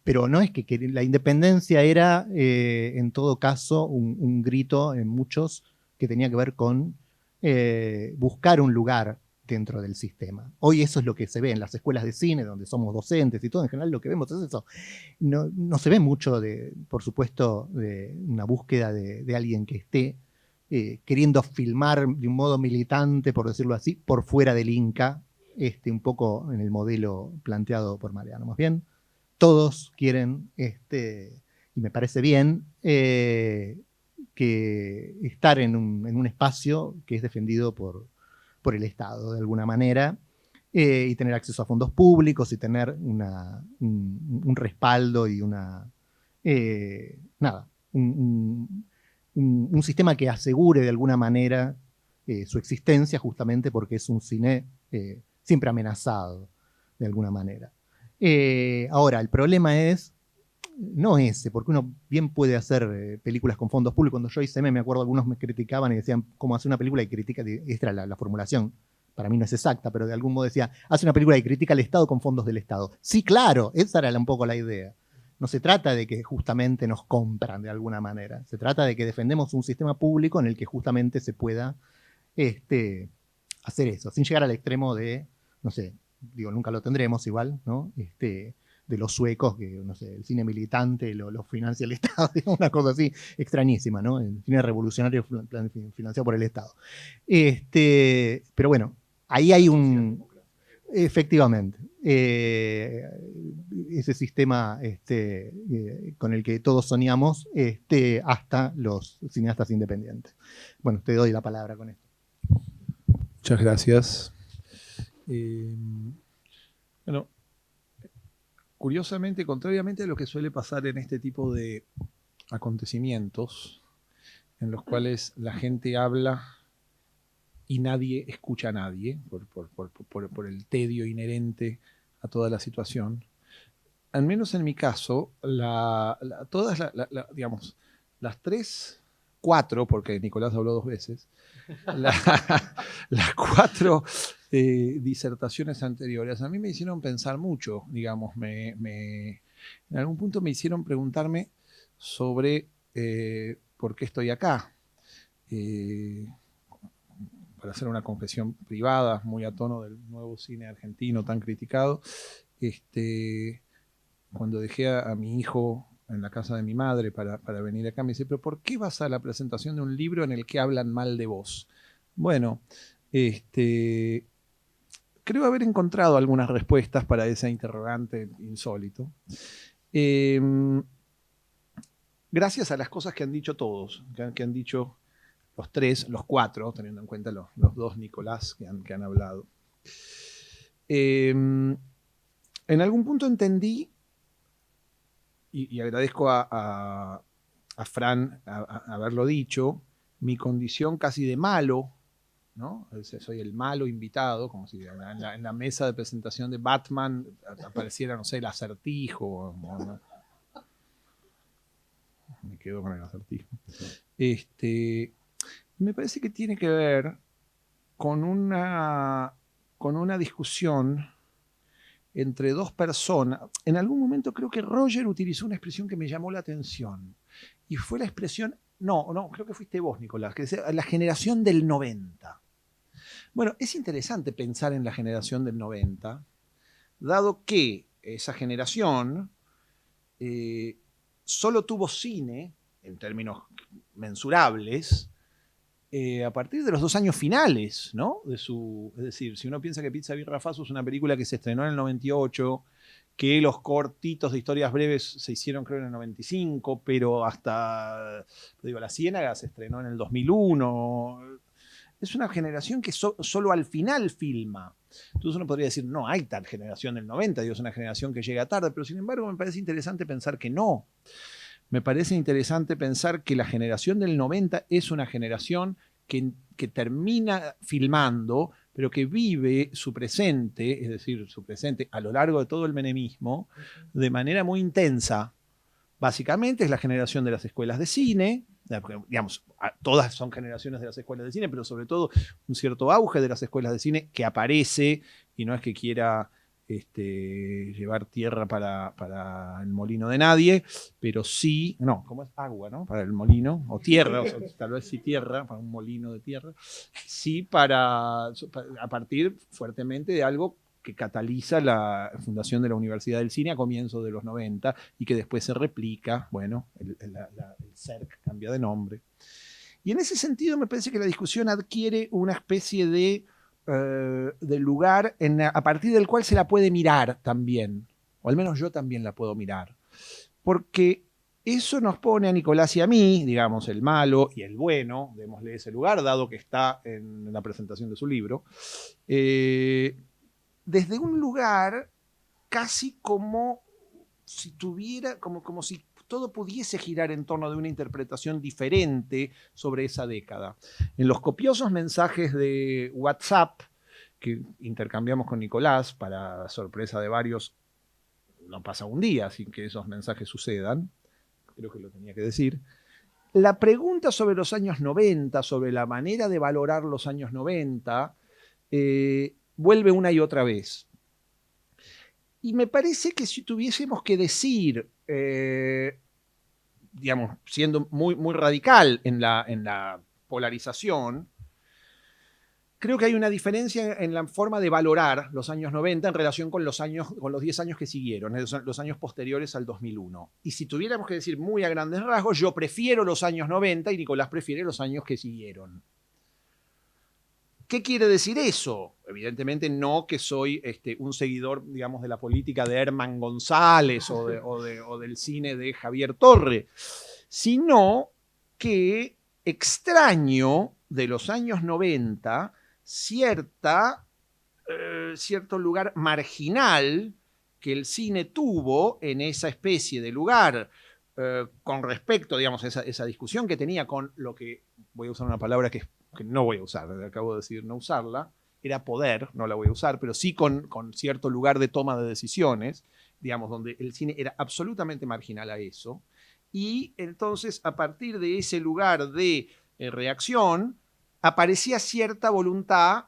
pero no es que la independencia era, en todo caso, un grito en muchos que tenía que ver con buscar un lugar dentro del sistema. Hoy eso es lo que se ve en las escuelas de cine, donde somos docentes y todo, en general lo que vemos es eso. No se ve mucho, por supuesto, de una búsqueda de alguien que esté queriendo filmar de un modo militante, por decirlo así, por fuera del Inca, un poco en el modelo planteado por Mariano. Más bien, todos quieren, y me parece bien, que estar en un espacio que es defendido por el Estado, de alguna manera, y tener acceso a fondos públicos y tener un respaldo y un sistema que asegure de alguna manera su existencia, justamente porque es un cine siempre amenazado, de alguna manera. Ahora, el problema es no ese, porque uno bien puede hacer películas con fondos públicos. Cuando yo hice me acuerdo, algunos me criticaban y decían cómo hacer una película y critica, esta era la formulación, para mí no es exacta, pero de algún modo decía, hace una película y critica al Estado con fondos del Estado. Sí, claro, esa era un poco la idea. No se trata de que justamente nos compran de alguna manera, se trata de que defendemos un sistema público en el que justamente se pueda hacer eso, sin llegar al extremo de, no sé, digo, nunca lo tendremos igual, ¿no? De los suecos, que no sé, el cine militante lo financia el Estado, una cosa así extrañísima, ¿no? El cine revolucionario financiado por el Estado. Pero bueno, ahí hay efectivamente, ese sistema con el que todos soñamos, hasta los cineastas independientes. Bueno, te doy la palabra con esto. Muchas gracias. Bueno, curiosamente, contrariamente a lo que suele pasar en este tipo de acontecimientos, en los cuales la gente habla y nadie escucha a nadie, por el tedio inherente a toda la situación, al menos en mi caso, digamos, las 4, porque Nicolás habló 2 veces, las 4 disertaciones anteriores a mí me hicieron pensar mucho, digamos, en algún punto me hicieron preguntarme sobre por qué estoy acá. Para hacer una confesión privada, muy a tono del nuevo cine argentino tan criticado, cuando dejé a mi hijo en la casa de mi madre para venir acá. Me dice, pero ¿por qué vas a la presentación de un libro en el que hablan mal de vos? Bueno, creo haber encontrado algunas respuestas para ese interrogante insólito. Gracias a las cosas que han dicho todos, que han dicho los tres, los cuatro, teniendo en cuenta los dos Nicolás que han hablado. En algún punto entendí, y agradezco a Fran haberlo dicho, mi condición casi de malo, ¿no? Soy el malo invitado, como si en la mesa de presentación de Batman apareciera, no sé, el Acertijo. ¿No? Me quedo con el Acertijo. Me parece que tiene que ver con una discusión entre dos personas. En algún momento creo que Roger utilizó una expresión que me llamó la atención. Y fue la expresión, no, creo que fuiste vos, Nicolás, que decía la generación del 90. Bueno, es interesante pensar en la generación del 90, dado que esa generación solo tuvo cine, en términos mensurables, a partir de los 2 años finales, ¿no? Es decir, si uno piensa que Pizza Birra Faso es una película que se estrenó en el 98, que los cortitos de historias breves se hicieron creo en el 95, pero hasta, La Ciénaga se estrenó en el 2001. Es una generación que solo al final filma. Entonces uno podría decir, no hay tal generación del 90, es una generación que llega tarde, pero sin embargo me parece interesante pensar que no. Me parece interesante pensar que la generación del 90 es una generación que termina filmando, pero que vive su presente, es decir, su presente a lo largo de todo el menemismo, de manera muy intensa. Básicamente es la generación de las escuelas de cine, digamos, todas son generaciones de las escuelas de cine, pero sobre todo un cierto auge de las escuelas de cine que aparece, y no es que quiera llevar tierra para el molino de nadie, pero sí, no, ¿cómo es? Agua, ¿no? Para el molino, o tierra, tal vez sí tierra, para un molino de tierra, sí a partir fuertemente de algo que cataliza la fundación de la Universidad del Cine a comienzos de los 90 y que después se replica, bueno, el CERC cambia de nombre. Y en ese sentido me parece que la discusión adquiere una especie de lugar a partir del cual se la puede mirar también, o al menos yo también la puedo mirar, porque eso nos pone a Nicolás y a mí, digamos, el malo y el bueno, démosle ese lugar, dado que está en la presentación de su libro, desde un lugar casi como si como si todo pudiese girar en torno de una interpretación diferente sobre esa década. En los copiosos mensajes de WhatsApp que intercambiamos con Nicolás, para sorpresa de varios, no pasa un día sin que esos mensajes sucedan, creo que lo tenía que decir. La pregunta sobre los años 90, sobre la manera de valorar los años 90, vuelve una y otra vez. Y me parece que si tuviésemos que decir, digamos, siendo muy, muy radical en la polarización, creo que hay una diferencia en la forma de valorar los años 90 en relación con los 10 años que siguieron, los años posteriores al 2001. Y si tuviéramos que decir muy a grandes rasgos, yo prefiero los años 90 y Nicolás prefiere los años que siguieron. ¿Qué quiere decir eso? Evidentemente no que soy un seguidor, digamos, de la política de Herman González o del cine de Javier Torre, sino que extraño de los años 90 cierto lugar marginal que el cine tuvo en esa especie de lugar con respecto, digamos, a esa discusión que tenía con lo que, voy a usar una palabra que no voy a usar, acabo de decidir no usarla, era poder, no la voy a usar, pero sí con cierto lugar de toma de decisiones, digamos, donde el cine era absolutamente marginal a eso, y entonces a partir de ese lugar de reacción aparecía cierta voluntad,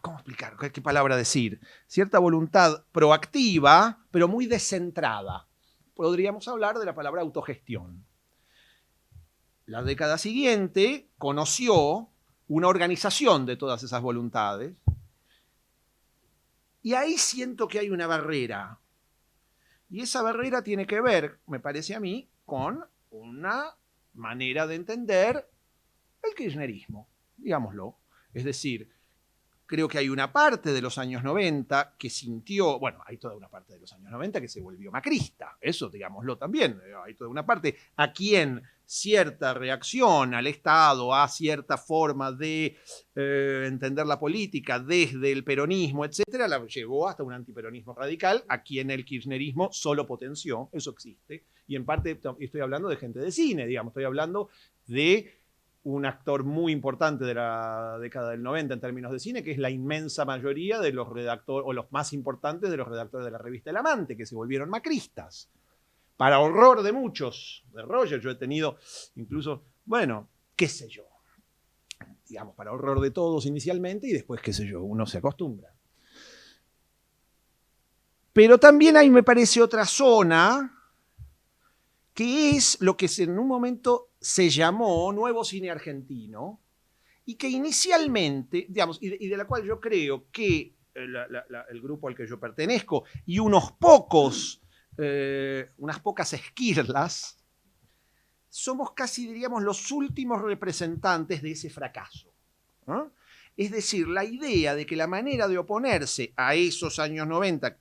¿cómo explicar? ¿Qué palabra decir? Cierta voluntad proactiva, pero muy descentrada. Podríamos hablar de la palabra autogestión. La década siguiente conoció una organización de todas esas voluntades Y ahí siento que hay una barrera. Y esa barrera tiene que ver, me parece a mí, con una manera de entender el kirchnerismo, digámoslo. Es decir, creo que hay una parte de los años 90 que sintió, bueno, hay toda una parte de los años 90 que se volvió macrista, eso digámoslo también, hay toda una parte a quien cierta reacción al Estado, a cierta forma de entender la política desde el peronismo, etcétera, la llevó hasta un antiperonismo radical, a quien el kirchnerismo solo potenció, eso existe, y en parte estoy hablando de gente de cine, digamos, estoy hablando de un actor muy importante de la década del 90 en términos de cine, que es la inmensa mayoría de los redactores, o los más importantes de los redactores de la revista El Amante, que se volvieron macristas. Para horror de muchos, de Roger, yo he tenido incluso, bueno, qué sé yo, digamos, para horror de todos inicialmente y después, qué sé yo, uno se acostumbra. Pero también hay, me parece, otra zona que es lo que en un momento se llamó Nuevo Cine Argentino y que inicialmente, digamos, y de la cual yo creo que el grupo al que yo pertenezco y unas pocas esquirlas, somos casi, diríamos, los últimos representantes de ese fracaso, ¿no? Es decir, la idea de que la manera de oponerse a esos años 90,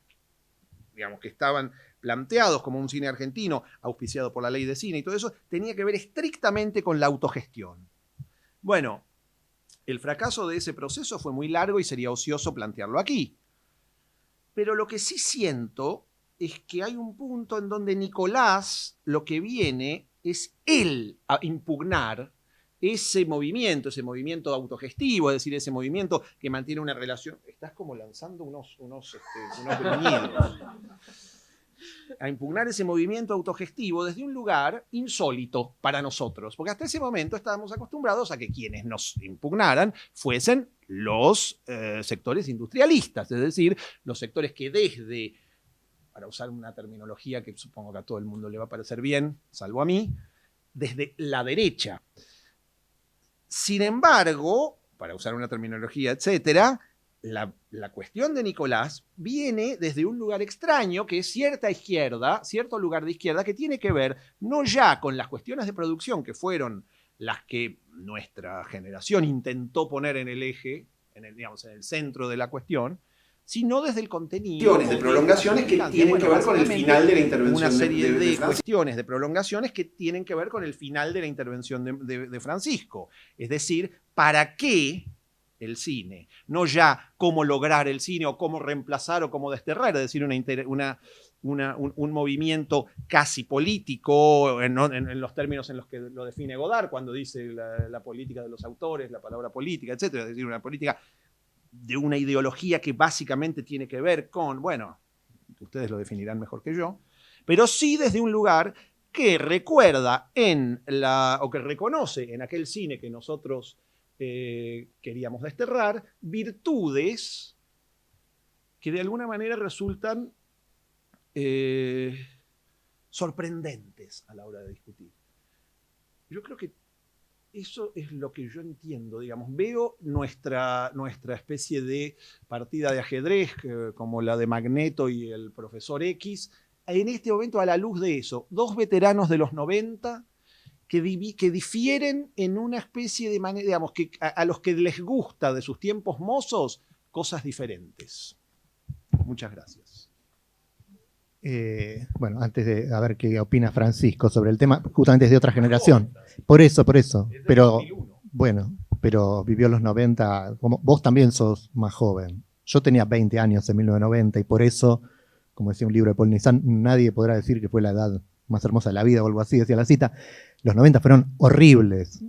digamos, que estaban planteados como un cine argentino, auspiciado por la ley de cine y todo eso, tenía que ver estrictamente con la autogestión. Bueno, el fracaso de ese proceso fue muy largo y sería ocioso plantearlo aquí. Pero lo que sí siento es que hay un punto en donde Nicolás lo que viene es él a impugnar ese movimiento autogestivo, es decir, ese movimiento que mantiene una relación. Estás como lanzando unos gruñidos. A impugnar ese movimiento autogestivo desde un lugar insólito para nosotros, porque hasta ese momento estábamos acostumbrados a que quienes nos impugnaran fuesen los sectores industrialistas, es decir, los sectores que desde, para usar una terminología que supongo que a todo el mundo le va a parecer bien, salvo a mí, desde la derecha. Sin embargo, para usar una terminología, etcétera, la cuestión de Nicolás viene desde un lugar extraño, que es cierta izquierda, cierto lugar de izquierda, que tiene que ver no ya con las cuestiones de producción, que fueron las que nuestra generación intentó poner en el eje, en el centro de la cuestión, sino desde el contenido. De prolongaciones que tienen que ver con el final de la intervención. Una serie de cuestiones de prolongaciones que tienen que ver con el final de la intervención de Francisco. Es decir, ¿para qué el cine? No ya cómo lograr el cine o cómo reemplazar o cómo desterrar, es decir, un movimiento casi político en los términos en los que lo define Godard cuando dice la política de los autores, la palabra política, etc. Es decir, una política de una ideología que básicamente tiene que ver con, bueno, ustedes lo definirán mejor que yo, pero sí desde un lugar que recuerda o que reconoce en aquel cine que nosotros queríamos desterrar, virtudes que de alguna manera resultan sorprendentes a la hora de discutir. Yo creo que eso es lo que yo entiendo, digamos. Veo nuestra especie de partida de ajedrez, como la de Magneto y el profesor X, en este momento a la luz de eso. Dos veteranos de los 90 que difieren en una especie de manera, digamos, que a los que les gusta de sus tiempos mozos cosas diferentes. Muchas gracias. Bueno, antes de a ver qué opina Francisco sobre el tema, justamente es de otra generación. Por eso. Pero bueno, pero vivió los 90, como vos también sos más joven. Yo tenía 20 años en 1990 y por eso, como decía un libro de Paul Nizan, nadie podrá decir que fue la edad más hermosa de la vida o algo así, decía la cita. Los 90 fueron horribles.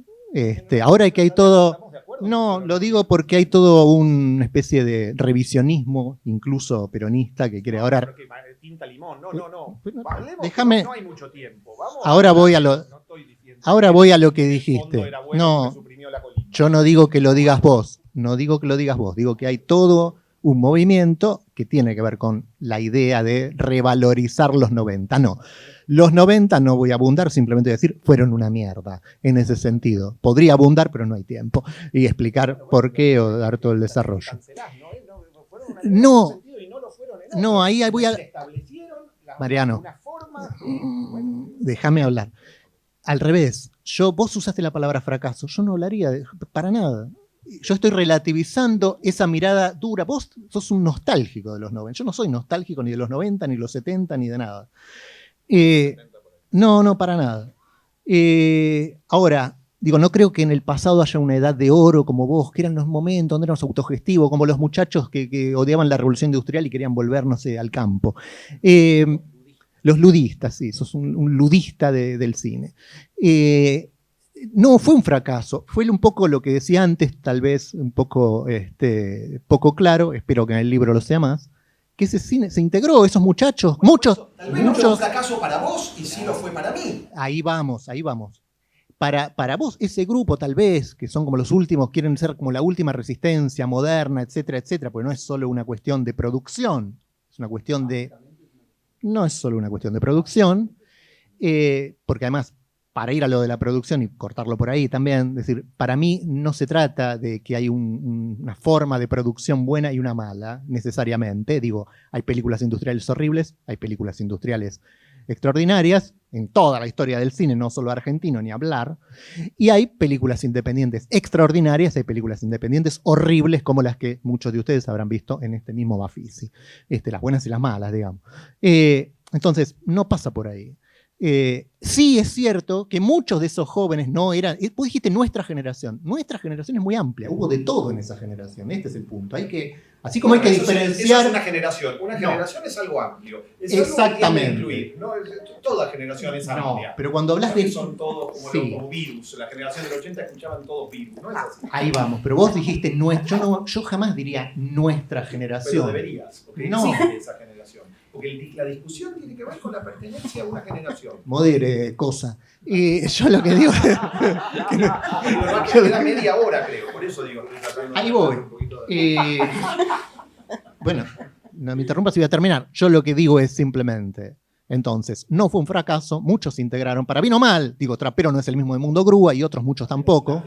Ahora hay que hay todo... No, lo digo porque hay todo una especie de revisionismo, incluso peronista, que quiere ahora... Tinta limón, no. Déjame... No hay mucho tiempo. Vamos ahora voy a lo que dijiste. No, yo no digo que lo digas vos. Digo que hay todo un movimiento que tiene que ver con la idea de revalorizar los 90. No, los 90 no voy a abundar, simplemente decir fueron una mierda en ese sentido. Podría abundar, pero no hay tiempo. Y explicar por qué o dar todo el desarrollo. No, No, ahí voy a... Se establecieron Mariano, una forma... déjame hablar. Al revés, vos usaste la palabra fracaso, yo no hablaría para nada. Yo estoy relativizando esa mirada dura. Vos sos un nostálgico de los 90. Yo no soy nostálgico ni de los 90, ni de los 70, ni de nada. No, para nada. Ahora, digo, no creo que en el pasado haya una edad de oro como vos, que eran los momentos donde éramos autogestivos, como los muchachos que odiaban la revolución industrial y querían volver, no sé, al campo. Los ludistas, sí, sos un ludista del cine. No fue un fracaso, fue un poco lo que decía antes, tal vez un poco, poco claro, espero que en el libro lo sea más, que ese cine se integró, esos muchachos, muchos. Tal vez no fue un fracaso para vos y sí lo fue para mí. Ahí vamos. Para vos, ese grupo tal vez, que son como los últimos, quieren ser como la última resistencia moderna, etcétera, etcétera, porque no es solo una cuestión de producción, es una cuestión de... No es solo una cuestión de producción, porque además, para ir a lo de la producción y cortarlo por ahí también, es decir, para mí no se trata de que hay una forma de producción buena y una mala, necesariamente. Digo, hay películas industriales horribles, hay películas industriales extraordinarias, en toda la historia del cine, no solo argentino, ni hablar, y hay películas independientes extraordinarias, hay películas independientes horribles, como las que muchos de ustedes habrán visto en este mismo Bafisi, las buenas y las malas, digamos. Entonces, no pasa por ahí. Sí es cierto que muchos de esos jóvenes no eran... Vos dijiste nuestra generación es muy amplia, hubo de todo en esa generación, este es el punto. Así como hay que diferenciar... Eso es una generación. Una generación es algo amplio. Es algo exactamente. que incluir, ¿no? Toda generación es amplia. No, pero cuando hablas de... Son todos como, sí, como virus. La generación del 80 escuchaban todos virus. No es así. ahí vamos, pero vos dijiste yo jamás diría nuestra generación. Pero deberías, porque no existe esa generación. Porque la discusión tiene que ver con la pertenencia a una generación. Modere, cosa. Yo lo que digo... Pero queda media hora, creo. Por eso digo... Ahí voy. Bueno, no me interrumpas y voy a terminar. Yo lo que digo es simplemente, entonces, no fue un fracaso, muchos se integraron, para bien o mal. Digo, Trapero no es el mismo de Mundo Grúa y otros muchos tampoco.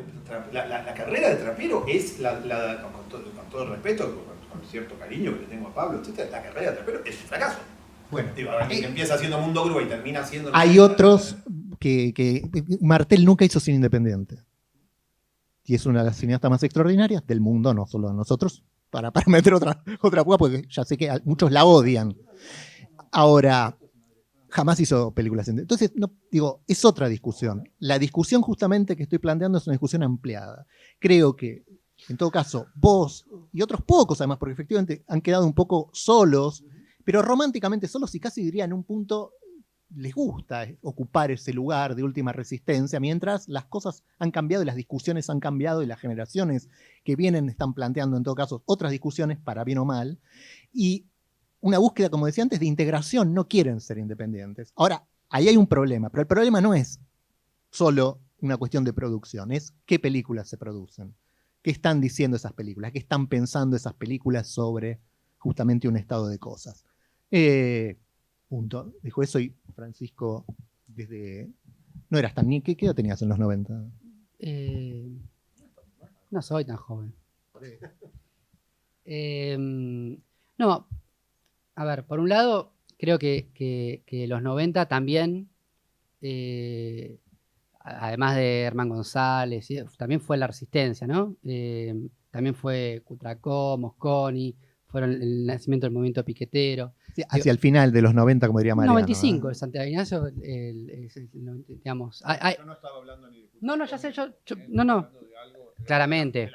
La carrera de Trapero es, con todo respeto, con cierto cariño que le tengo a Pablo, etc., la carrera de Trapero es un fracaso. Bueno, digo, que empieza haciendo Mundo Grúa y termina haciendo... Hay otros que Martel nunca hizo cine independiente. Y es una de las cineastas más extraordinarias del mundo, no solo de nosotros, para meter otra púa, porque ya sé que muchos la odian. Ahora, jamás hizo películas. Entonces, no, digo, es otra discusión. La discusión justamente que estoy planteando es una discusión ampliada. Creo que, en todo caso, vos y otros pocos, además, porque efectivamente han quedado un poco solos, pero románticamente solos y casi diría en un punto les gusta ocupar ese lugar de última resistencia, mientras las cosas han cambiado y las discusiones han cambiado y las generaciones que vienen están planteando, en todo caso, otras discusiones, para bien o mal, y una búsqueda, como decía antes, de integración. No quieren ser independientes. Ahora, ahí hay un problema, pero el problema no es solo una cuestión de producción, es qué películas se producen, qué están diciendo esas películas, qué están pensando esas películas sobre justamente un estado de cosas. Punto. Dijo eso y Francisco, no eras tan ni... ¿Qué edad tenías en los 90? No soy tan joven. No, a ver, por un lado, creo que los 90 también, además de Herman González, también fue la resistencia, ¿no? También fue Cutracó, Mosconi, fueron el nacimiento del movimiento piquetero. Sí, hacia el final de los 90, como diría Mariano. 95, el Santiago Ignacio, digamos... Yo no estaba hablando ni de... No, ya sé, no. Claramente.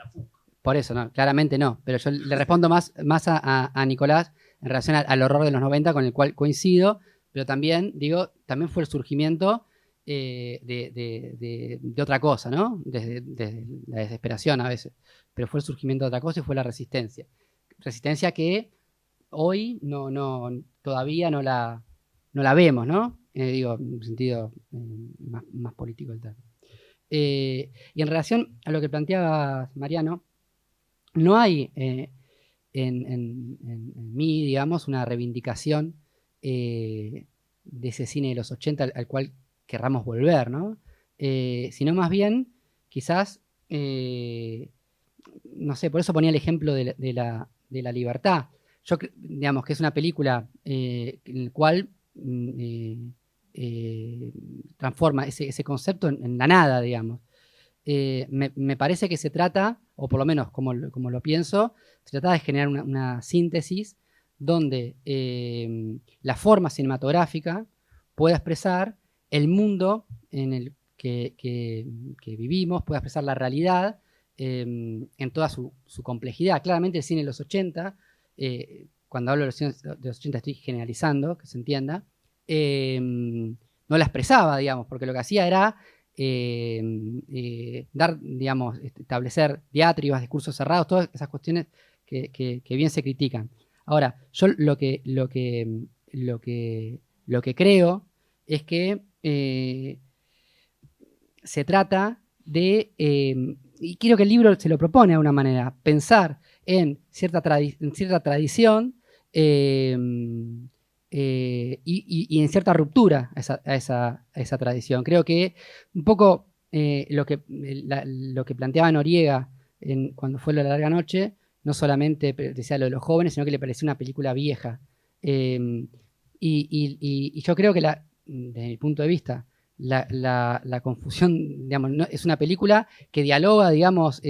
Por eso, no, claramente no. Pero yo le respondo más a Nicolás en relación al horror de los 90, con el cual coincido, pero también, también fue el surgimiento de otra cosa, ¿no? Desde la desesperación a veces. Pero fue el surgimiento de otra cosa y fue la resistencia. Resistencia que hoy todavía no la vemos, ¿no? En un sentido más político del término. Y en relación a lo que planteaba Mariano, no hay en mí, digamos, una reivindicación de ese cine de los 80 al cual querramos volver, ¿no? Sino más bien, quizás, no sé, por eso ponía el ejemplo de la libertad. digamos que es una película en la cual transforma ese concepto en la nada, digamos. Me parece que se trata, o por lo menos como lo pienso, se trata de generar una síntesis donde la forma cinematográfica pueda expresar el mundo en el que vivimos, pueda expresar la realidad en toda su complejidad. Claramente el cine de los 80, cuando hablo de los 80 estoy generalizando, que se entienda, no la expresaba, digamos, porque lo que hacía era digamos, establecer diatribas, discursos cerrados, todas esas cuestiones que bien se critican. Ahora, yo lo que creo es que se trata de, y creo que el libro se lo propone de una manera, pensar en cierta tradición y en cierta ruptura a esa tradición. Creo que un poco lo que planteaba Noriega cuando fue La larga noche, no solamente decía lo de los jóvenes, sino que le pareció una película vieja. Y yo creo que, desde mi punto de vista, la confusión, digamos, es una película que dialoga, digamos,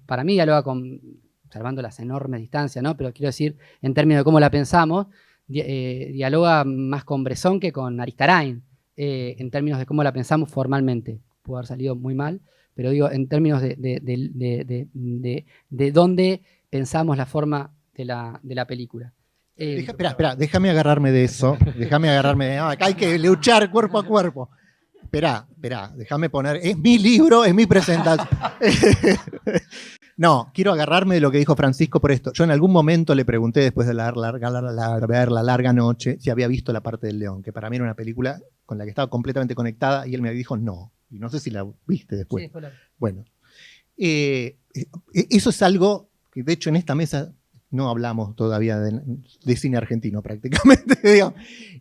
para mí dialoga salvando las enormes distancias, ¿no? Pero quiero decir, en términos de cómo la pensamos, dialoga más con Bresson que con Aristarain, en términos de cómo la pensamos formalmente. Pudo haber salido muy mal, pero digo, en términos de dónde pensamos la forma de la película. Espera, déjame agarrarme de eso. Acá hay que luchar cuerpo a cuerpo. Espera, déjame poner. Es mi libro, es mi presentación. No, quiero agarrarme de lo que dijo Francisco por esto. Yo en algún momento le pregunté, después de ver La larga noche, si había visto La parte del león, que para mí era una película con la que estaba completamente conectada, y él me dijo no. Y no sé si la viste después. Sí, bueno, eso es algo que de hecho en esta mesa no hablamos todavía de cine argentino prácticamente. Digamos.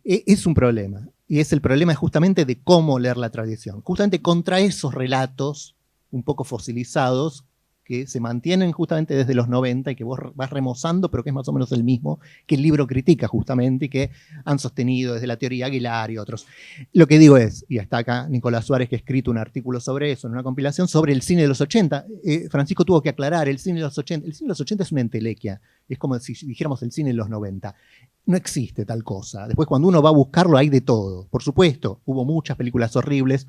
Es un problema. Y el problema es justamente de cómo leer la tradición. Justamente contra esos relatos un poco fosilizados que se mantienen justamente desde los 90 y que vos vas remozando, pero que es más o menos el mismo que el libro critica justamente y que han sostenido desde la teoría Aguilar y otros. Lo que digo es, y está acá Nicolás Suárez que ha escrito un artículo sobre eso, en una compilación sobre el cine de los 80. Francisco tuvo que aclarar, el cine de los 80 es una entelequia, es como si dijéramos el cine de los 90. No existe tal cosa. Después cuando uno va a buscarlo hay de todo. Por supuesto, hubo muchas películas horribles,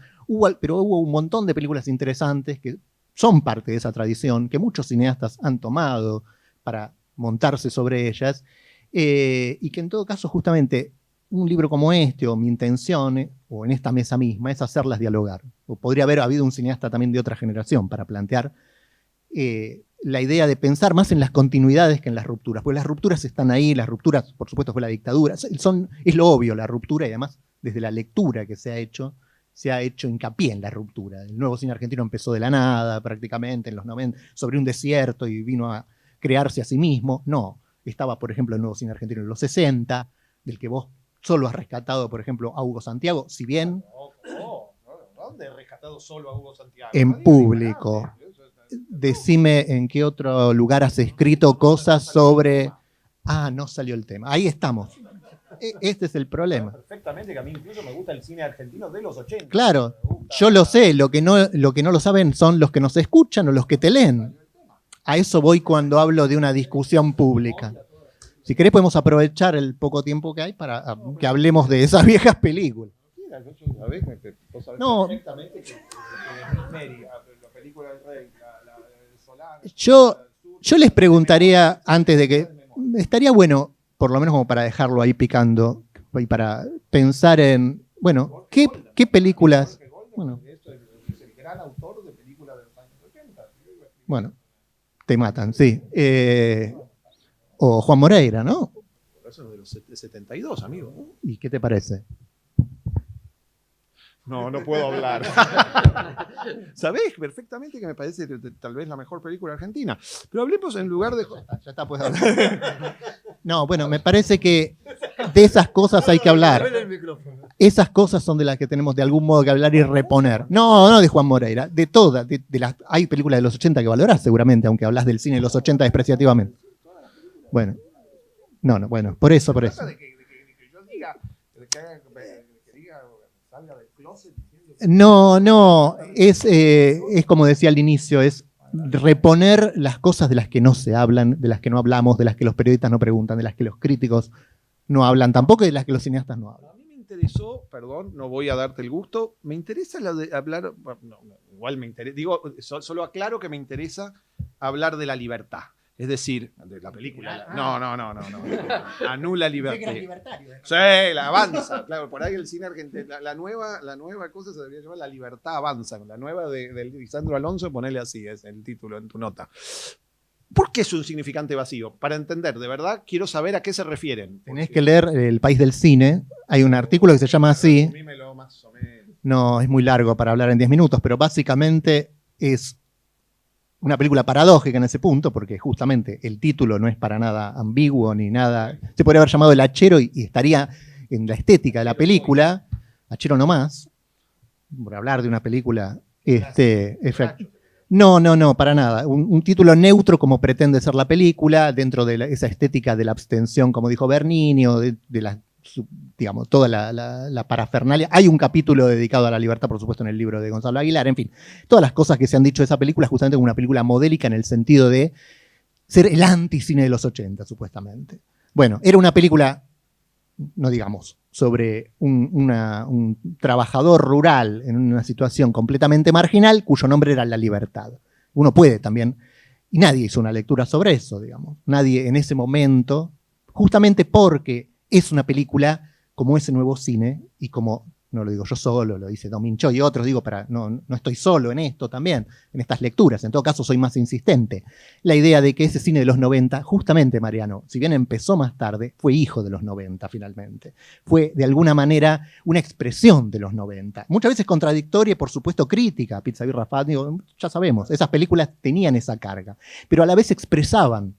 pero hubo un montón de películas interesantes que son parte de esa tradición, que muchos cineastas han tomado para montarse sobre ellas, y que en todo caso justamente un libro como este, o mi intención, o en esta mesa misma, es hacerlas dialogar. O podría haber habido un cineasta también de otra generación para plantear la idea de pensar más en las continuidades que en las rupturas, porque las rupturas están ahí, las rupturas, por supuesto, fue la dictadura, es lo obvio, la ruptura, y además desde la lectura que se ha hecho hincapié en la ruptura. El nuevo cine argentino empezó de la nada, prácticamente, en los 90, sobre un desierto y vino a crearse a sí mismo. No, estaba, por ejemplo, el nuevo cine argentino en los 60, del que vos solo has rescatado, por ejemplo, a Hugo Santiago, si bien... ¿Dónde he rescatado solo a Hugo Santiago? En público. Decime en qué otro lugar has escrito cosas sobre... Ah, no salió el tema. Ahí estamos. Este es el problema. Perfectamente, que a mí incluso me gusta el cine argentino de los 80. Claro, yo lo sé, lo que no lo saben son los que nos escuchan o los que te leen. A eso voy cuando hablo de una discusión pública. Si querés podemos aprovechar el poco tiempo que hay para que hablemos de esas viejas películas. No, yo les preguntaría antes de que... Estaría bueno, por lo menos como para dejarlo ahí picando, y para pensar en, bueno, ¿qué películas? Bueno, es el gran autor de películas de los años 80. Bueno, te matan, sí. O Juan Moreira, ¿no? Eso es de los 72, amigo. ¿Y qué te parece? No puedo hablar. Sabés perfectamente que me parece tal vez la mejor película argentina. Pero hablemos en lugar de... Ya está, puedes hablar. No, bueno, me parece que de esas cosas hay que hablar. Esas cosas son de las que tenemos de algún modo que hablar y reponer. No de Juan Moreira, de todas. Hay películas de los 80 que valorás seguramente, aunque hablas del cine de los 80 despreciativamente. Bueno, No, bueno, por eso. De que yo diga, salga del closet diciendo que... No, es como decía al inicio, es reponer las cosas de las que no se hablan, de las que no hablamos, de las que los periodistas no preguntan, de las que los críticos no hablan tampoco y de las que los cineastas no hablan. A mí me interesó, perdón, no voy a darte el gusto, me interesa lo de hablar, igual me interesa, digo, solo aclaro que me interesa hablar de la libertad. Es decir, de la película. No. Anula libertad. Sí, la avanza. Claro, por ahí el cine argentino. La nueva cosa se debería llamar La Libertad Avanza. La nueva de Lisandro Alonso, ponele así, es el título en tu nota. ¿Por qué es un significante vacío? Para entender, de verdad, quiero saber a qué se refieren. Tenés que leer El País del Cine. Hay un artículo que se llama así. Resumímelo más o menos. No, es muy largo para hablar en 10 minutos, pero básicamente es una película paradójica en ese punto, porque justamente el título no es para nada ambiguo ni nada. Se podría haber llamado El Hachero y estaría en la estética de la película. Hachero no más. Por hablar de una película. No, para nada. Un título neutro como pretende ser la película, dentro de esa estética de la abstención, como dijo Bernini, o de digamos, toda la parafernalia. Hay un capítulo dedicado a la libertad, por supuesto, en el libro de Gonzalo Aguilar. En fin, todas las cosas que se han dicho de esa película, justamente como una película modélica en el sentido de ser el anticine de los 80, supuestamente. Bueno, era una película, no digamos, sobre un trabajador rural en una situación completamente marginal, cuyo nombre era La Libertad. Uno puede también, y nadie hizo una lectura sobre eso, digamos. Nadie en ese momento, justamente porque es una película como ese nuevo cine, y como, no lo digo yo solo, lo dice Domin Choi y otros, digo, no estoy solo en esto también, en estas lecturas, en todo caso soy más insistente. La idea de que ese cine de los 90, justamente, Mariano, si bien empezó más tarde, fue hijo de los 90 finalmente. Fue, de alguna manera, una expresión de los 90. Muchas veces contradictoria y, por supuesto, crítica. Pizza Birra Fat, digo, ya sabemos, esas películas tenían esa carga, pero a la vez expresaban,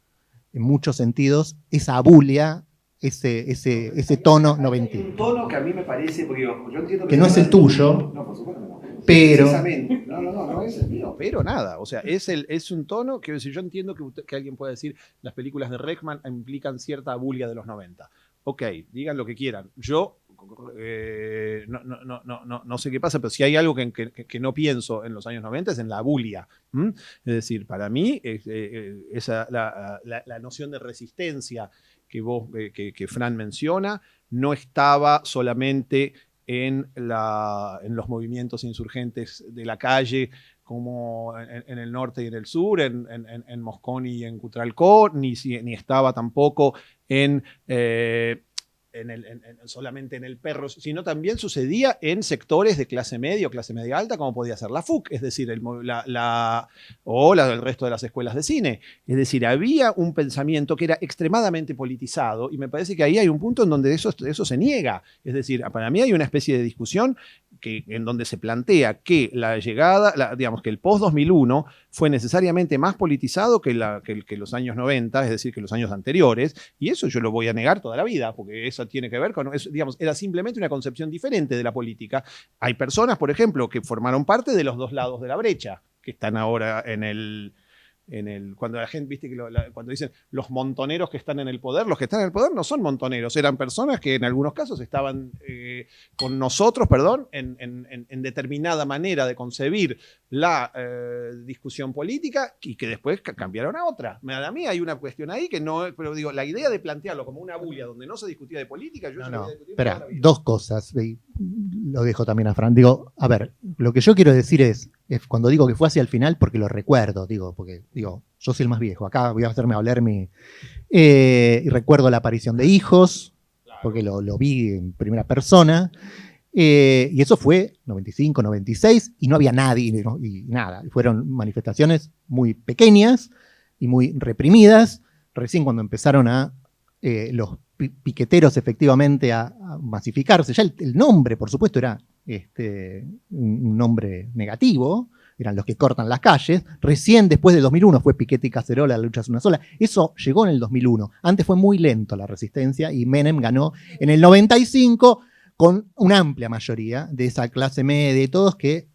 en muchos sentidos, esa abulia, ese tono noventino. Un tono que a mí me parece, porque yo entiendo que no es el tuyo, no, por supuesto que no. pero... Precisamente. No es el mío. Pero nada, o sea, es un tono que si yo entiendo que alguien puede decir las películas de Reckman implican cierta abulia de los 90. Ok, digan lo que quieran. Yo no sé qué pasa, pero si hay algo que no pienso en los años 90 es en la abulia. Es decir, para mí la noción de resistencia que Fran menciona no estaba solamente en los movimientos insurgentes de la calle, como en el norte y en el sur, en Mosconi y en Cutralcó, ni estaba tampoco solamente en el Perro, sino también sucedía en sectores de clase media o clase media alta, como podía ser la FUC, es decir, el resto de las escuelas de cine. Es decir, había un pensamiento que era extremadamente politizado, y me parece que ahí hay un punto en donde eso se niega. Es decir, para mí hay una especie de discusión en donde se plantea que la llegada, digamos que el post-2001 fue necesariamente más politizado que los años 90, es decir, que los años anteriores, y eso yo lo voy a negar toda la vida, porque eso tiene que ver con, digamos, era simplemente una concepción diferente de la política. Hay personas, por ejemplo, que formaron parte de los dos lados de la brecha, que están ahora cuando la gente, viste, cuando dicen los montoneros que están en el poder, los que están en el poder no son montoneros, eran personas que en algunos casos estaban con nosotros, en determinada manera de concebir la discusión política, y que después cambiaron a otra. A mí hay una cuestión ahí que no, pero digo, la idea de plantearlo como una bulia donde no se discutía de política, yo no. Espera, dos cosas, y lo dejo también a Fran. Digo, a ver, lo que yo quiero decir es cuando digo que fue hacia el final, porque lo recuerdo, porque yo soy el más viejo, acá voy a hacerme hablar y recuerdo la aparición de Hijos, porque lo vi en primera persona, y eso fue 95, 96, y no había nadie, y nada, fueron manifestaciones muy pequeñas y muy reprimidas. Recién cuando empezaron los piqueteros efectivamente a masificarse, ya el nombre, por supuesto, era un nombre negativo, eran los que cortan las calles. Recién después del 2001 fue Piquete y Cacerola, la lucha es una sola. Eso llegó en el 2001. Antes fue muy lento la resistencia, y Menem ganó en el 95 con una amplia mayoría de esa clase media y todos que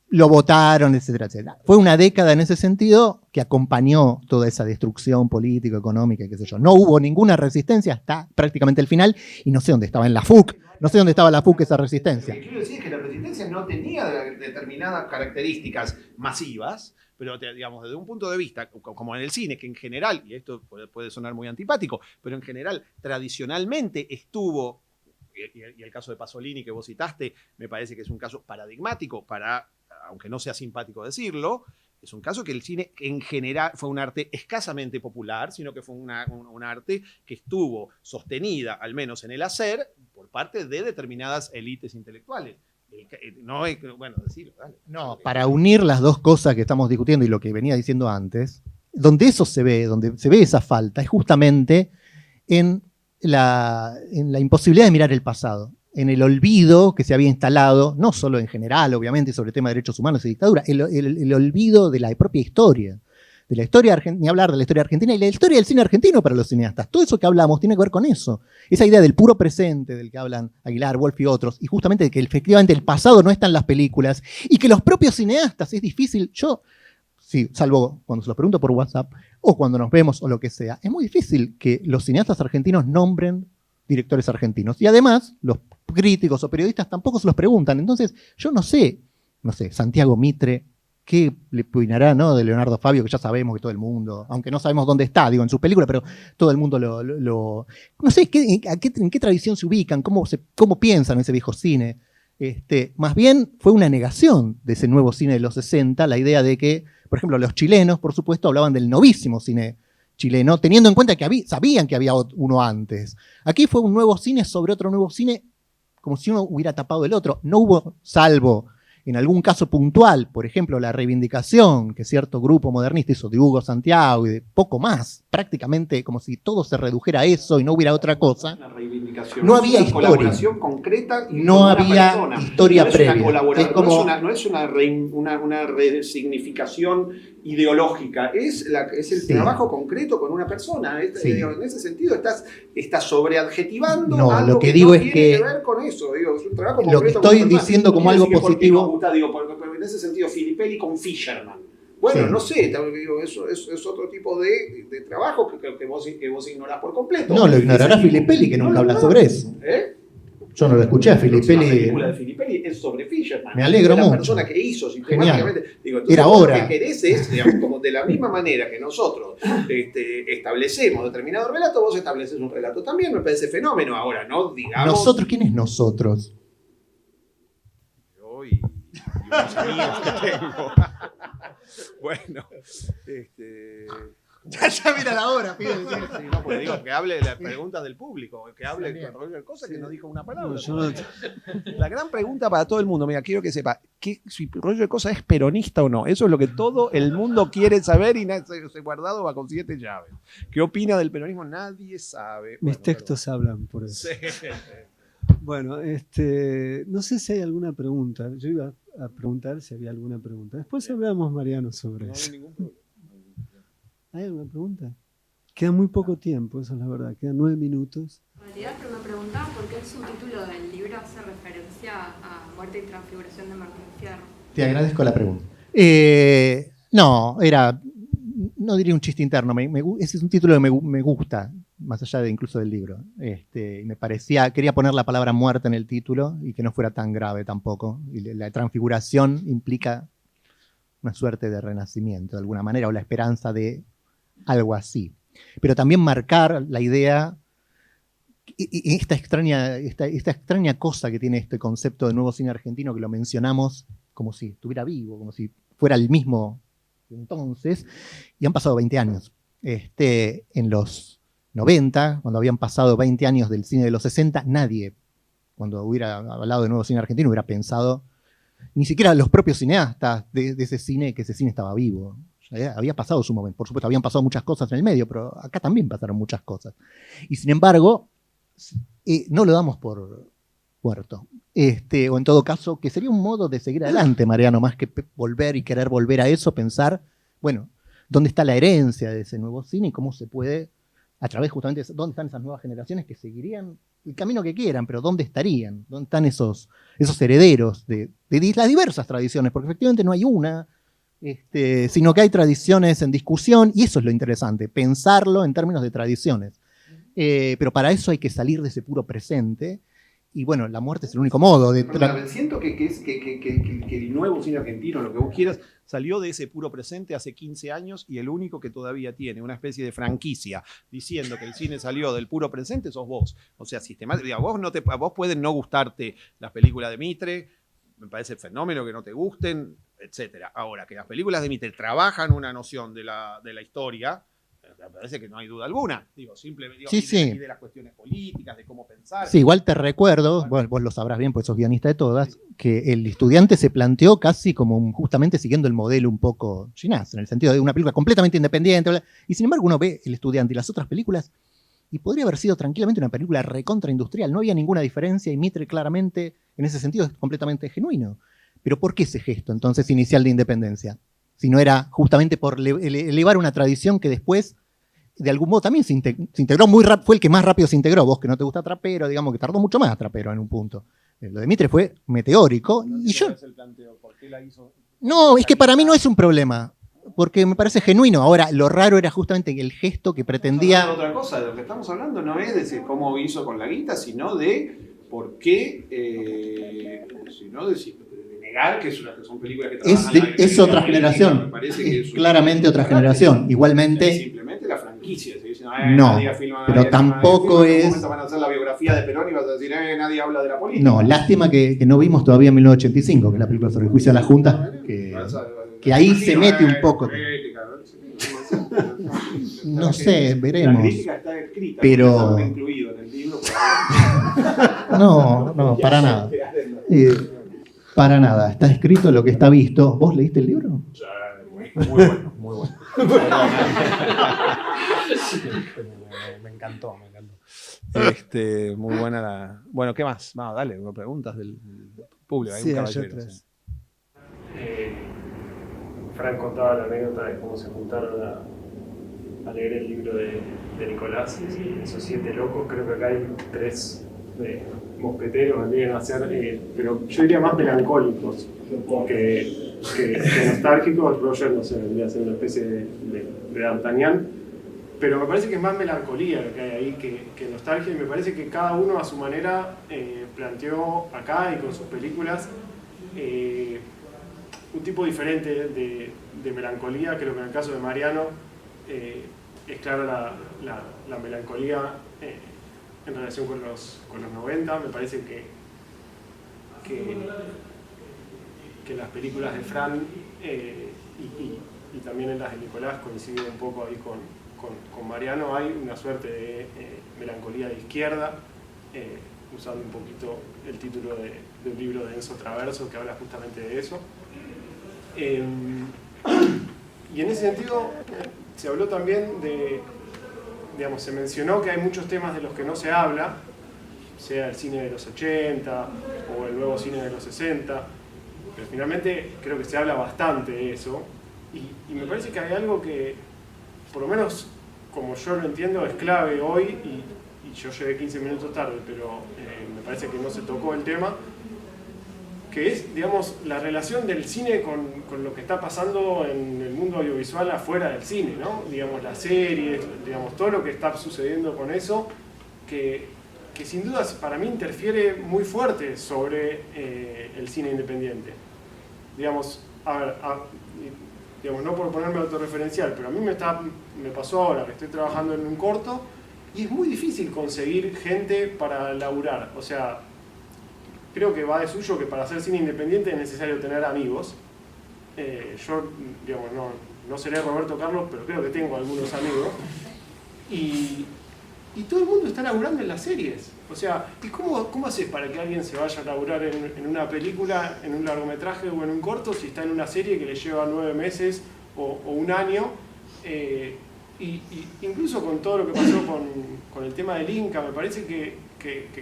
lo votaron, etcétera, etcétera. Fue una década en ese sentido que acompañó toda esa destrucción política, económica, qué sé yo. No hubo ninguna resistencia hasta prácticamente el final, y no sé dónde estaba en la FUC, no sé dónde estaba la FUC esa resistencia. Lo que quiero decir es que la resistencia no tenía determinadas características masivas, pero digamos, desde un punto de vista, como en el cine, que en general, y esto puede sonar muy antipático, pero en general tradicionalmente estuvo, y el caso de Pasolini que vos citaste, me parece que es un caso paradigmático para, aunque no sea simpático decirlo, es un caso que el cine en general fue un arte escasamente popular, sino que fue un arte que estuvo sostenida, al menos en el hacer, por parte de determinadas élites intelectuales. No, bueno, decirlo, dale. No, para unir las dos cosas que estamos discutiendo y lo que venía diciendo antes, donde eso se ve, donde se ve esa falta, es justamente en la imposibilidad de mirar el pasado, en el olvido que se había instalado, no solo en general, obviamente, sobre el tema de derechos humanos y dictadura, el olvido de la propia historia. De la historia argentina, ni hablar de la historia argentina y la historia del cine argentino para los cineastas. Todo eso que hablamos tiene que ver con eso. Esa idea del puro presente del que hablan Aguilar, Wolf y otros, y justamente de que efectivamente el pasado no está en las películas y que los propios cineastas, es difícil, sí, salvo cuando se los pregunto por WhatsApp o cuando nos vemos o lo que sea, es muy difícil que los cineastas argentinos nombren directores argentinos. Y además, los críticos o periodistas tampoco se los preguntan. Entonces, yo no sé, Santiago Mitre, ¿qué le opinará, ¿no?, de Leonardo Fabio, que ya sabemos que todo el mundo, aunque no sabemos dónde está, digo, en su película, pero todo el mundo no sé, ¿en qué tradición se ubican? ¿Cómo piensan ese viejo cine? Más bien fue una negación de ese nuevo cine de los 60, la idea de que, por ejemplo, los chilenos, por supuesto, hablaban del novísimo cine chileno, teniendo en cuenta que sabían que había uno antes. Aquí fue un nuevo cine sobre otro nuevo cine, como si uno hubiera tapado el otro. No hubo, salvo en algún caso puntual, por ejemplo, la reivindicación que cierto grupo modernista hizo de Hugo Santiago y de poco más, prácticamente como si todo se redujera a eso y no hubiera otra cosa. No había historia. Colaboración concreta y no había historia previa. No es una resignificación ideológica, es el trabajo concreto con una persona. En ese sentido estás sobreadjetivando algo lo que digo es tiene que ver con eso. Es un trabajo lo que estoy diciendo como algo positivo. En ese sentido, Filippelli con Fisherman. Bueno, sí. No sé, eso es otro tipo de trabajo que vos ignorás por completo. No, lo ignorará Filippelli, que nunca habla sobre eso. Yo no lo escuché a Filippelli. La película de Filippelli es sobre Fisherman. Me alegro mucho. La persona que hizo sistemáticamente. Era hora. Lo que querés es, digamos, como de la misma manera que nosotros establecemos determinado relato, vos estableces un relato también. Me parece fenómeno ahora, ¿no? Digamos. ¿Nosotros? ¿Quién es nosotros? Yo y unos amigos que tengo. Bueno, Ya mira la hora, pide. Sí, no, porque digo, que hable de las preguntas del público, que hable con Roger Cosa, que no dijo una palabra. La gran pregunta para todo el mundo, mira, quiero que sepa, si Roger Cosa es peronista o no. Eso es lo que todo el mundo quiere saber y se guardado va con 7 llaves. ¿Qué opina del peronismo? Nadie sabe. Mis textos hablan por eso. Sí. Bueno, no sé si hay alguna pregunta. Yo iba a preguntar si había alguna pregunta. Después hablamos, Mariano, sobre eso. No hay ningún problema. ¿Hay alguna pregunta? Queda muy poco tiempo, eso es la verdad. Quedan 9 minutos. En realidad, pero me preguntaba por qué el subtítulo del libro hace referencia a Muerte y Transfiguración de Martín Fierro. Te agradezco la pregunta. No diría un chiste interno. Ese es un título que me gusta, más allá de incluso del libro. Me parecía, quería poner la palabra muerte en el título y que no fuera tan grave tampoco. Y la transfiguración implica una suerte de renacimiento, de alguna manera, o la esperanza de algo así. Pero también marcar la idea, esta extraña cosa que tiene este concepto de nuevo cine argentino, que lo mencionamos como si estuviera vivo, como si fuera el mismo entonces, y han pasado 20 años. En los 90, cuando habían pasado 20 años del cine de los 60, nadie, cuando hubiera hablado de nuevo cine argentino, hubiera pensado, ni siquiera los propios cineastas de ese cine, que ese cine estaba vivo. Había pasado su momento. Por supuesto, habían pasado muchas cosas en el medio, pero acá también pasaron muchas cosas. Y sin embargo, no lo damos por muerto. O en todo caso, que sería un modo de seguir adelante, Mariano, más que volver y querer volver a eso, pensar, bueno, ¿dónde está la herencia de ese nuevo cine y cómo se puede, a través justamente de dónde están esas nuevas generaciones que seguirían el camino que quieran, pero ¿dónde estarían? ¿Dónde están esos herederos de las diversas tradiciones? Porque efectivamente no hay una, sino que hay tradiciones en discusión, y eso es lo interesante, pensarlo en términos de tradiciones. Pero para eso hay que salir de ese puro presente, y bueno, la muerte es el único modo de... Siento que el nuevo cine argentino, lo que vos quieras, salió de ese puro presente hace 15 años y el único que todavía tiene una especie de franquicia diciendo que el cine salió del puro presente sos vos. O sea, sistemáticamente, vos pueden no gustarte las películas de Mitre, me parece fenómeno que no te gusten, etcétera. Ahora, que las películas de Mitre trabajan una noción de la historia, me parece que no hay duda alguna. Digo, simplemente Sí, sí. Y de las cuestiones políticas, de cómo pensar. Sí, igual te recuerdo, vos lo sabrás bien, porque sos guionista de todas, que El Estudiante se planteó casi como justamente siguiendo el modelo un poco Ginás, en el sentido de una película completamente independiente, y sin embargo uno ve El Estudiante y las otras películas, y podría haber sido tranquilamente una película recontraindustrial, no había ninguna diferencia, y Mitre claramente, en ese sentido, es completamente genuino. Pero ¿por qué ese gesto entonces inicial de independencia? Si no era justamente por elevar una tradición que después de algún modo también se integró muy rápido, fue el que más rápido se integró. Vos que no te gusta Trapero, digamos que tardó mucho más Trapero en un punto. Lo de Mitre fue meteórico. Y yo... No, es que para mí no es un problema, porque me parece genuino. Ahora, lo raro era justamente el gesto que pretendía... Otra cosa, de lo que estamos hablando no es de cómo hizo con la guita, sino de por qué, sino de negar que son películas que trabajan es otra generación. Me parece que es claramente otra generación. Igualmente... Simplemente la franquicia. Se dice, no, pero tampoco es... En van a hacer la biografía de Perón y vas a decir, nadie habla de la política. No, lástima que no vimos todavía 1985, que es la película sobre el juicio a la Junta, que ahí se mete un poco. No sé, veremos. La crítica está escrita, pero... está incluido en el libro. No, para nada. Para nada, está escrito lo que está visto. ¿Vos leíste el libro? Muy bueno, muy bueno. Me encantó. Muy buena la... Bueno, ¿qué más? Vamos, dale, preguntas del público. Hay sí, un caballero. Frank contaba la anécdota de cómo se juntaron a leer el libro de Nicolás, esos 7 locos. Creo que acá hay 3 mosqueteros que vienen a ser, pero yo diría más melancólicos que nostálgicos. Roger, no sé, vendría a ser una especie de D'Artagnan, pero me parece que es más melancolía lo que hay ahí que nostalgia, y me parece que cada uno a su manera planteó acá y con sus películas un tipo diferente de melancolía. Creo que en el caso de Mariano es clara la melancolía en relación con los 90. Me parece que las películas de Fran y también en las de Nicolás coinciden un poco ahí con Mariano. Hay una suerte de melancolía de izquierda, usando un poquito el título del libro de Enzo Traverso, que habla justamente de eso. Y en ese sentido se habló también digamos, se mencionó que hay muchos temas de los que no se habla, sea el cine de los 80 o el nuevo cine de los 60, pero finalmente creo que se habla bastante de eso, y me parece que hay algo que, por lo menos como yo lo entiendo, es clave hoy, y yo llegué 15 minutos tarde, pero me parece que no se tocó el tema, que es, digamos, la relación del cine con lo que está pasando en el mundo audiovisual afuera del cine, ¿no? Digamos, las series, digamos, todo lo que está sucediendo con eso, que sin dudas para mí interfiere muy fuerte sobre el cine independiente. Digamos, digamos, no por ponerme autorreferencial, pero a mí me pasó ahora que estoy trabajando en un corto, y es muy difícil conseguir gente para laburar. O sea, creo que va de suyo que para hacer cine independiente es necesario tener amigos. Yo, digamos, no seré Roberto Carlos, pero creo que tengo algunos amigos. Y todo el mundo está laburando en las series. O sea, ¿y cómo haces para que alguien se vaya a laburar en una película, en un largometraje o en un corto, si está en una serie que le lleva 9 meses o un año? Y incluso con todo lo que pasó con el tema del Inca, me parece que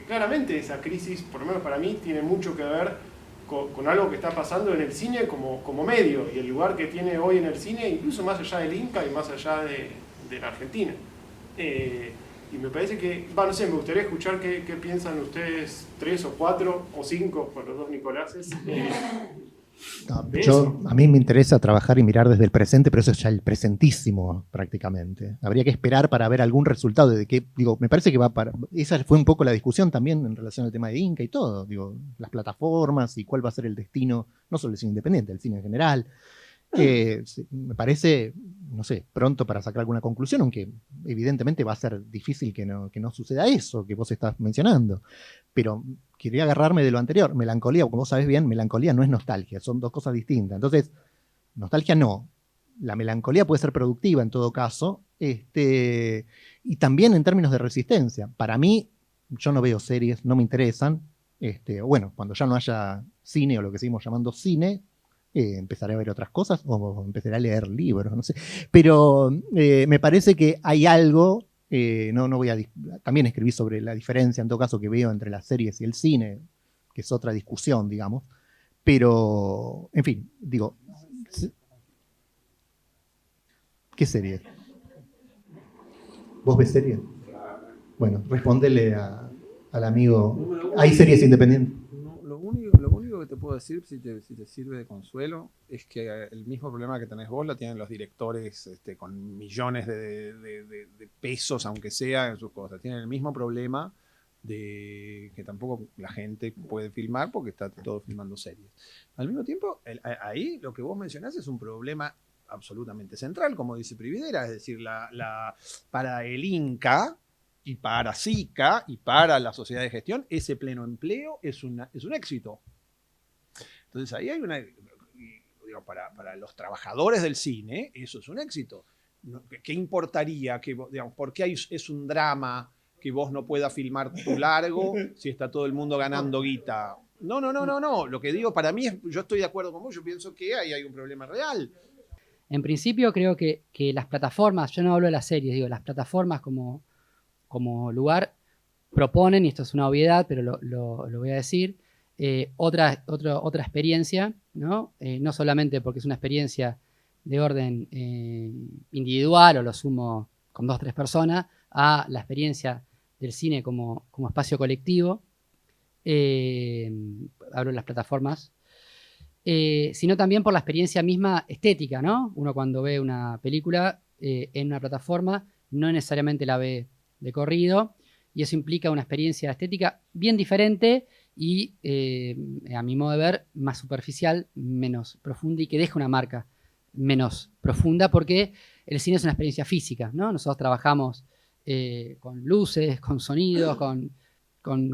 claramente esa crisis, por lo menos para mí, tiene mucho que ver con algo que está pasando en el cine como medio, y el lugar que tiene hoy en el cine, incluso más allá del Inca y más allá de la Argentina. Y me parece que, no sé, me gustaría escuchar qué piensan ustedes, 3 o 4 o 5, con los dos Nicolases. A mí me interesa trabajar y mirar desde el presente, pero eso es ya el presentísimo prácticamente. Habría que esperar para ver algún resultado de que, digo, me parece que va para... Esa fue un poco la discusión también en relación al tema de Inca y todo, digo, las plataformas y cuál va a ser el destino, no solo del cine independiente, del cine en general. Me parece, no sé, pronto para sacar alguna conclusión, aunque evidentemente va a ser difícil que no suceda eso que vos estás mencionando. Pero quería agarrarme de lo anterior. Melancolía, como vos sabés bien, melancolía no es nostalgia, son dos cosas distintas. Entonces, nostalgia no. La melancolía puede ser productiva en todo caso, y también en términos de resistencia. Para mí, yo no veo series, no me interesan. Bueno, cuando ya no haya cine o lo que seguimos llamando cine, empezaré a ver otras cosas o empezaré a leer libros, no sé. Pero me parece que hay algo, no voy a... También escribí sobre la diferencia, en todo caso, que veo entre las series y el cine, que es otra discusión, digamos. Pero, en fin, digo... ¿Qué serie? ¿Vos ves serie? Bueno, respóndele al amigo. ¿Hay series independientes? Lo único que te puedo decir, si te sirve de consuelo, es que el mismo problema que tenés vos lo tienen los directores con millones de pesos, aunque sea en sus cosas. Tienen el mismo problema de que tampoco la gente puede filmar porque está todo filmando series. Al mismo tiempo, ahí lo que vos mencionás es un problema absolutamente central, como dice Prividera, es decir, para el Inca y para SICA y para la sociedad de gestión, ese pleno empleo es un éxito. Entonces ahí hay digo, para los trabajadores del cine, eso es un éxito. ¿Qué importaría? Digamos, ¿por qué es un drama que vos no puedas filmar tu largo si está todo el mundo ganando guita? No. Lo que digo, para mí, yo estoy de acuerdo con vos, yo pienso que ahí hay un problema real. En principio creo que las plataformas, yo no hablo de las series, digo, las plataformas como lugar proponen, y esto es una obviedad, pero lo voy a decir, otra experiencia, ¿no? No solamente porque es una experiencia de orden individual o lo sumo con 2 o 3 personas, a la experiencia del cine como espacio colectivo, hablo de las plataformas, sino también por la experiencia misma estética, ¿no? Uno cuando ve una película en una plataforma no necesariamente la ve de corrido, y eso implica una experiencia estética bien diferente y, a mi modo de ver, más superficial, menos profunda y que deja una marca menos profunda, porque el cine es una experiencia física, ¿no? Nosotros trabajamos con luces, con sonidos, con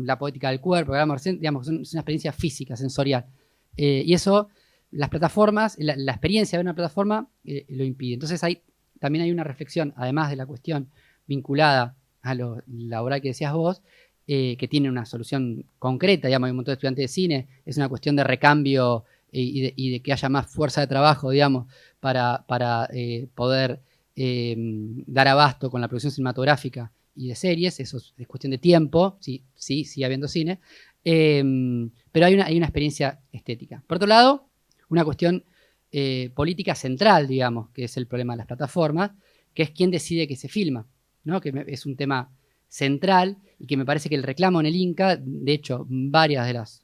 la poética del cuerpo, digamos, es una experiencia física, sensorial. Y eso, las plataformas, la experiencia de una plataforma lo impide. Entonces también hay una reflexión, además de la cuestión vinculada a lo laboral que decías vos, que tiene una solución concreta, digamos, hay un montón de estudiantes de cine, es una cuestión de recambio y de que haya más fuerza de trabajo, digamos, para poder dar abasto con la producción cinematográfica y de series, eso es cuestión de tiempo, sí, sigue habiendo cine, pero hay una experiencia estética. Por otro lado, una cuestión política central, digamos, que es el problema de las plataformas, que es quién decide que se filma, ¿no? Que es un tema central y que me parece que el reclamo en el Inca, de hecho, varias de las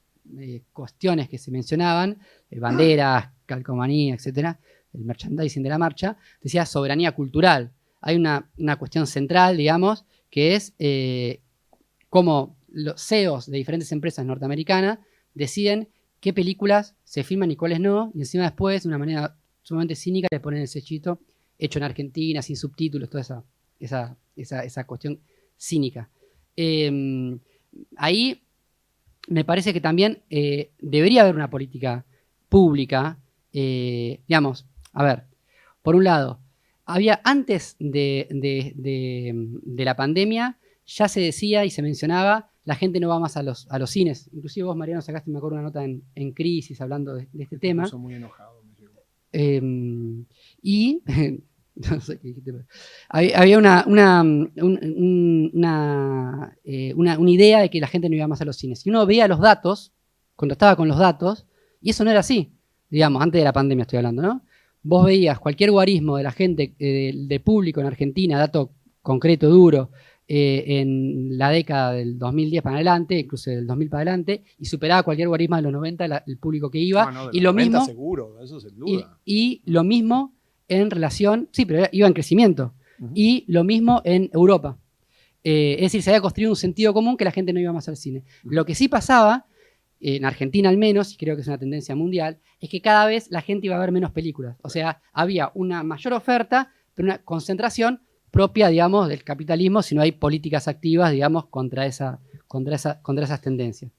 cuestiones que se mencionaban, banderas, calcomanía, etcétera, el merchandising de la marcha, decía soberanía cultural. Hay una cuestión central, digamos, que es cómo los CEOs de diferentes empresas norteamericanas deciden qué películas se filman y cuáles no, y encima después, de una manera sumamente cínica, le ponen el sellito hecho en Argentina, sin subtítulos, toda esa cuestión cínica. Ahí me parece que también debería haber una política pública, digamos, a ver, por un lado, había antes de la pandemia, ya se decía y se mencionaba, la gente no va más a los cines. Inclusive vos, Mariano, sacaste, me acuerdo, una nota en Crisis hablando de este tema. Estoy muy enojado. Y no sé qué dijiste, pero había una idea de que la gente no iba más a los cines. Y uno veía los datos, cuando estaba con los datos, y eso no era así, digamos, antes de la pandemia estoy hablando, ¿no? Vos veías cualquier guarismo de la gente, del público en Argentina, dato concreto, duro, en la década del 2010 para adelante, incluso del 2000 para adelante, y superaba cualquier guarisma de los 90 el público que iba. No, no, de y los lo 90 mismo, seguro, eso sin duda. y lo mismo en relación, sí, pero iba en crecimiento, Ujú. y lo mismo en Europa. Es decir, se había construido un sentido común que la gente no iba más al cine. Lo que sí pasaba, en Argentina al menos, y creo que es una tendencia mundial, es que cada vez la gente iba a ver menos películas. O sea, había una mayor oferta, pero una concentración propia, digamos, del capitalismo, si no hay políticas activas, digamos, contra esas tendencias.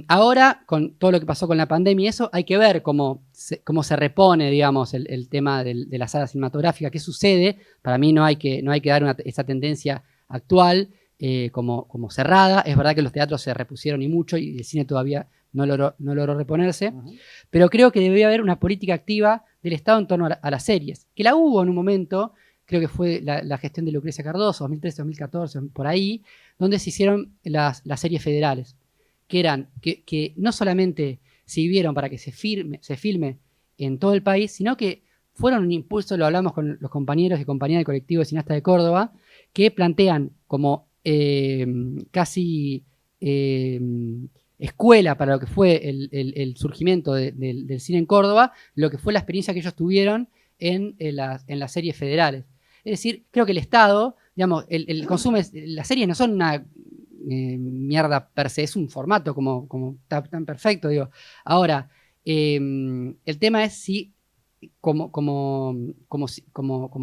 Ahora, con todo lo que pasó con la pandemia y eso, hay que ver cómo se repone, digamos, el tema de la sala cinematográfica, qué sucede. Para mí no hay que dar esa tendencia actual como cerrada. Es verdad que los teatros se repusieron y mucho, y el cine todavía no logró reponerse. Ujú. Pero creo que debería haber una política activa del Estado en torno a las series, que la hubo en un momento. Creo que fue la gestión de Lucrecia Cardoso, 2013, 2014, por ahí, donde se hicieron las series federales, que no solamente sirvieron para que se filme en todo el país, sino que fueron un impulso, lo hablamos con los compañeros y compañeras del colectivo de cineastas de Córdoba, que plantean como casi escuela para lo que fue el surgimiento del cine en Córdoba, lo que fue la experiencia que ellos tuvieron en las series federales. Es decir, creo que el Estado, digamos, el consumo, las series no son una mierda per se, es un formato como tan perfecto, digo. Ahora, el tema es si como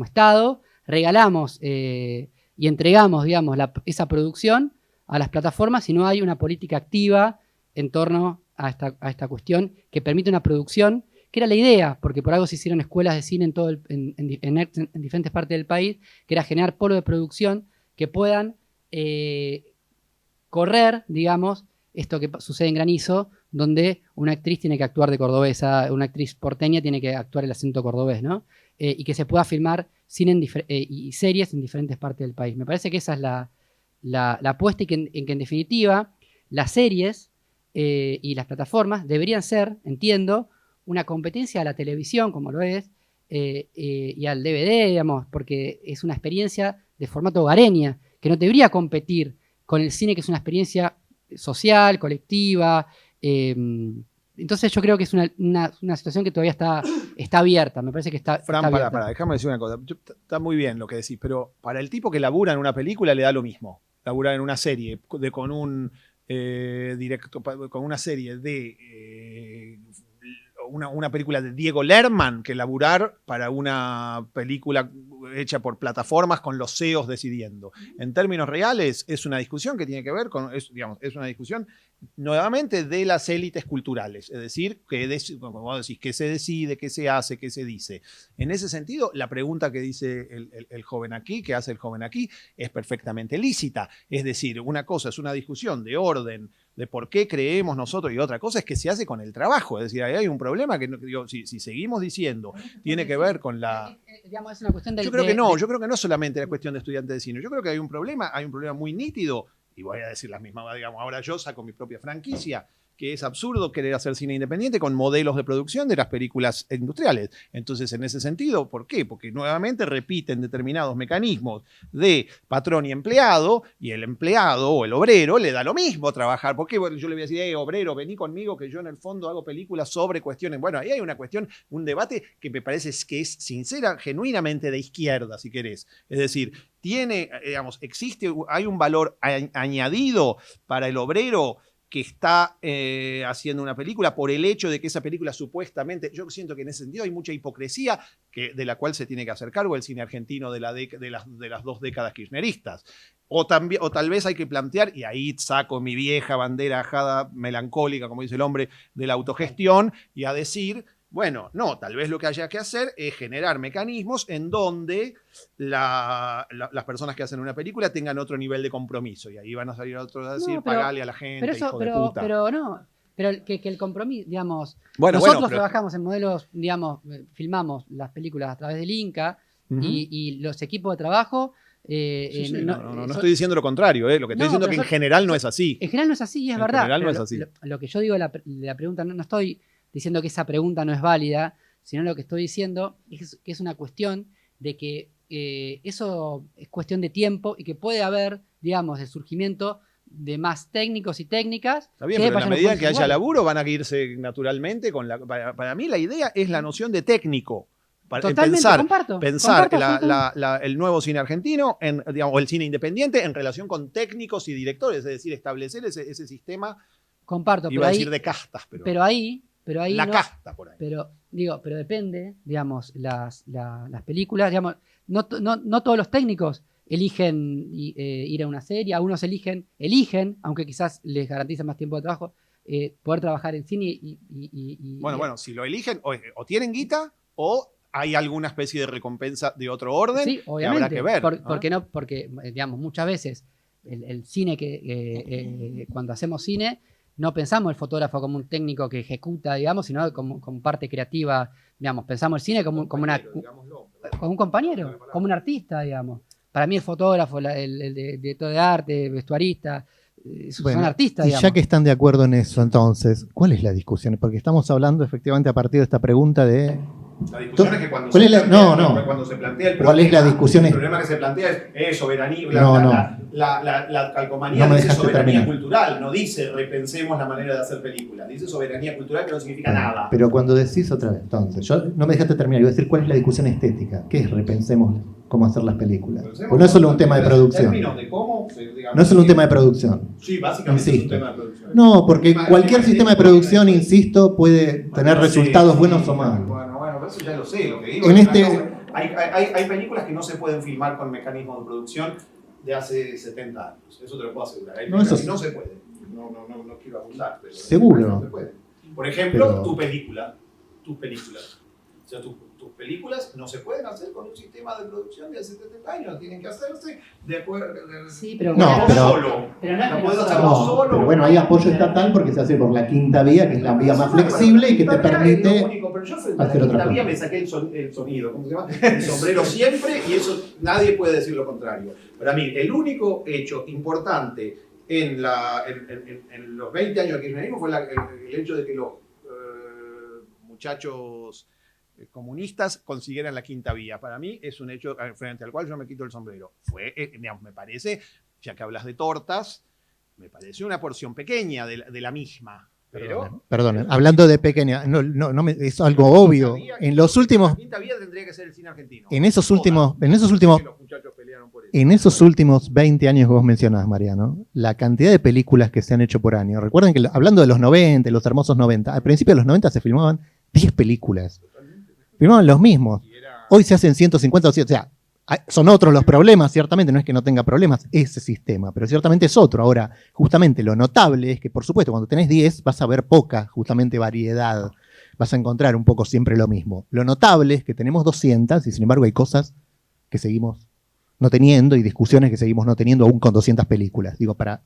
Estado regalamos y entregamos, digamos, esa producción a las plataformas si no hay una política activa en torno a esta cuestión que permite una producción, que era la idea, porque por algo se hicieron escuelas de cine en diferentes partes del país, que era generar polos de producción que puedan correr, digamos, esto que sucede en Granizo, donde una actriz tiene que actuar de cordobesa, una actriz porteña tiene que actuar el acento cordobés, ¿no? Y que se pueda filmar cine y series en diferentes partes del país. Me parece que esa es la apuesta, y que en definitiva las series y las plataformas deberían ser, entiendo, una competencia a la televisión, como lo es, y al DVD, digamos, porque es una experiencia de formato hogareña, que no debería competir con el cine, que es una experiencia social, colectiva. Entonces yo creo que es una situación que todavía está abierta. Me parece que está Fran, abierta. para, déjame decir una cosa. Está muy bien lo que decís, pero para el tipo que labura en una película le da lo mismo. Laburar en una serie con un directo, con una serie de una película de Diego Lerman, que laburar para una película hecha por plataformas con los CEOs decidiendo. En términos reales, es una discusión que tiene que ver con, es una discusión nuevamente de las élites culturales, es decir, como vos decís, qué se decide, qué se hace, qué se dice. En ese sentido, la pregunta que dice el joven aquí, que hace el joven aquí, es perfectamente lícita. Es decir, una cosa es una discusión de orden, de por qué creemos nosotros, y otra cosa es que se hace con el trabajo. Es decir, ahí hay un problema que, digo, si seguimos diciendo, tiene que ver con la... Digamos, es una cuestión Yo creo que no solamente la cuestión de estudiantes de cine. Yo creo que hay un problema muy nítido, y voy a decir las mismas, digamos, ahora yo saco mi propia franquicia, que es absurdo querer hacer cine independiente con modelos de producción de las películas industriales. Entonces, en ese sentido, ¿por qué? Porque nuevamente repiten determinados mecanismos de patrón y empleado, y el empleado o el obrero le da lo mismo trabajar. ¿Por qué? Bueno, yo le voy a decir, obrero, vení conmigo, que yo en el fondo hago películas sobre cuestiones. Bueno, ahí hay una cuestión, un debate que me parece que es sincera, genuinamente de izquierda, si querés. Es decir, hay un valor añadido para el obrero que está haciendo una película por el hecho de que esa película supuestamente, yo siento que en ese sentido hay mucha hipocresía de la cual se tiene que hacer cargo el cine argentino de las 2 décadas kirchneristas. O tal vez hay que plantear, y ahí saco mi vieja bandera ajada melancólica, como dice el hombre, de la autogestión, y a decir, bueno, no, tal vez lo que haya que hacer es generar mecanismos en donde las personas que hacen una película tengan otro nivel de compromiso. Y ahí van a salir otros a decir, pagale a la gente, hijo de puta. Pero que el compromiso, digamos, Bueno, nosotros trabajamos en modelos, digamos, filmamos las películas a través del Inca, y los equipos de trabajo... no estoy diciendo lo contrario, lo que estoy diciendo es que en general no es así. En general no es así, y es verdad. En general no es así. Lo que yo digo de la pregunta, no estoy diciendo que esa pregunta no es válida, sino lo que estoy diciendo es que es una cuestión de que eso es cuestión de tiempo y que puede haber, digamos, el surgimiento de más técnicos y técnicas. Está bien, pero en la medida que haya laburo van a irse naturalmente con la... Para mí la idea es la noción de técnico. Totalmente, pensar el nuevo cine argentino, digamos, o el cine independiente, en relación con técnicos y directores, es decir, establecer ese sistema. Comparto, iba a decir de castas, pero ahí la no, casta por ahí. Pero depende, digamos, las películas, digamos, no todos los técnicos eligen ir a una serie, algunos eligen, aunque quizás les garantiza más tiempo de trabajo, poder trabajar en cine Bueno, si lo eligen, o tienen guita, o hay alguna especie de recompensa de otro orden, sí, obviamente, que habrá que ver. Porque digamos, muchas veces el cine cuando hacemos cine, no pensamos el fotógrafo como un técnico que ejecuta, digamos, sino como parte creativa, digamos, pensamos el cine como un compañero, como un artista, digamos. Para mí el fotógrafo, el director de arte, vestuarista, son artistas, y digamos. ya que están de acuerdo en eso, entonces, ¿cuál es la discusión? Porque estamos hablando efectivamente a partir de esta pregunta de... La discusión es que cuando ¿Cuál se es la- plantea, no. cuando se plantea el ¿Cuál problema, es la discusión? el problema que se plantea es soberanía, la calcomanía No me dice dejaste soberanía terminar. cultural, no dice repensemos la manera de hacer películas, dice soberanía cultural que no significa nada. Pero cuando decís otra vez, entonces, yo no me dejaste terminar, iba a decir cuál es la discusión estética, qué es repensemos cómo hacer las películas. Pues no es solo un tema de producción. De cómo, digamos, No es solo un tema de producción. Sí, básicamente Insisto. es un tema de producción. No, porque cualquier sistema de producción, insisto, puede tener resultados buenos o malos. Bueno, eso ya lo sé. Lo que digo En es este- que hay películas que no se pueden filmar con mecanismos de producción de hace 70 años. Eso te lo puedo asegurar. Hay No, películas eso que no se pueden. No quiero abundar, pero Seguro. no se puede. Por ejemplo, Pero- tus películas. O sea, tus películas no se pueden hacer con un sistema de producción de hace 70 años. Tienen que hacerse de acuerdo. Sí, pero No, bueno, pero- solo. pero no es que No puedes nosotros- hacerlo No, solo. pero bueno, hay apoyo estatal porque se hace por la quinta vía, que es la vía más flexible y que te Es lo permite único, pero yo frente a la hacer otra quinta vía cosa. me saqué el sonido, ¿cómo se llama? El sombrero siempre, y eso nadie puede decir lo contrario. Para mí, el único hecho importante en los 20 años de kirchnerismo fue el hecho de que los muchachos comunistas consiguieran la quinta vía. Para mí es un hecho frente al cual yo me quito el sombrero. Digamos, me parece, ya que hablas de tortas, me parece una porción pequeña de la misma. Pero, Perdón, hablando de pequeña, es algo obvio. En los últimos, La quinta vía tendría que ser el cine argentino. en esos Toda. últimos, Sé que los muchachos pelearon por eso. en esos últimos 20 años que vos mencionás, Mariano, la cantidad de películas que se han hecho por año. Recuerden que hablando de los 90, los hermosos 90, al principio de los 90 se filmaban 10 películas. Filmaban los mismos. Hoy se hacen 150 o 100. O sea, son otros los problemas, ciertamente, no es que no tenga problemas ese sistema, pero ciertamente es otro. Ahora, justamente lo notable es que, por supuesto, cuando tenés 10 vas a ver poca, justamente, variedad. Vas a encontrar un poco siempre lo mismo. Lo notable es que tenemos 200 y, sin embargo, hay cosas que seguimos no teniendo y discusiones que seguimos no teniendo aún con 200 películas. Digo, para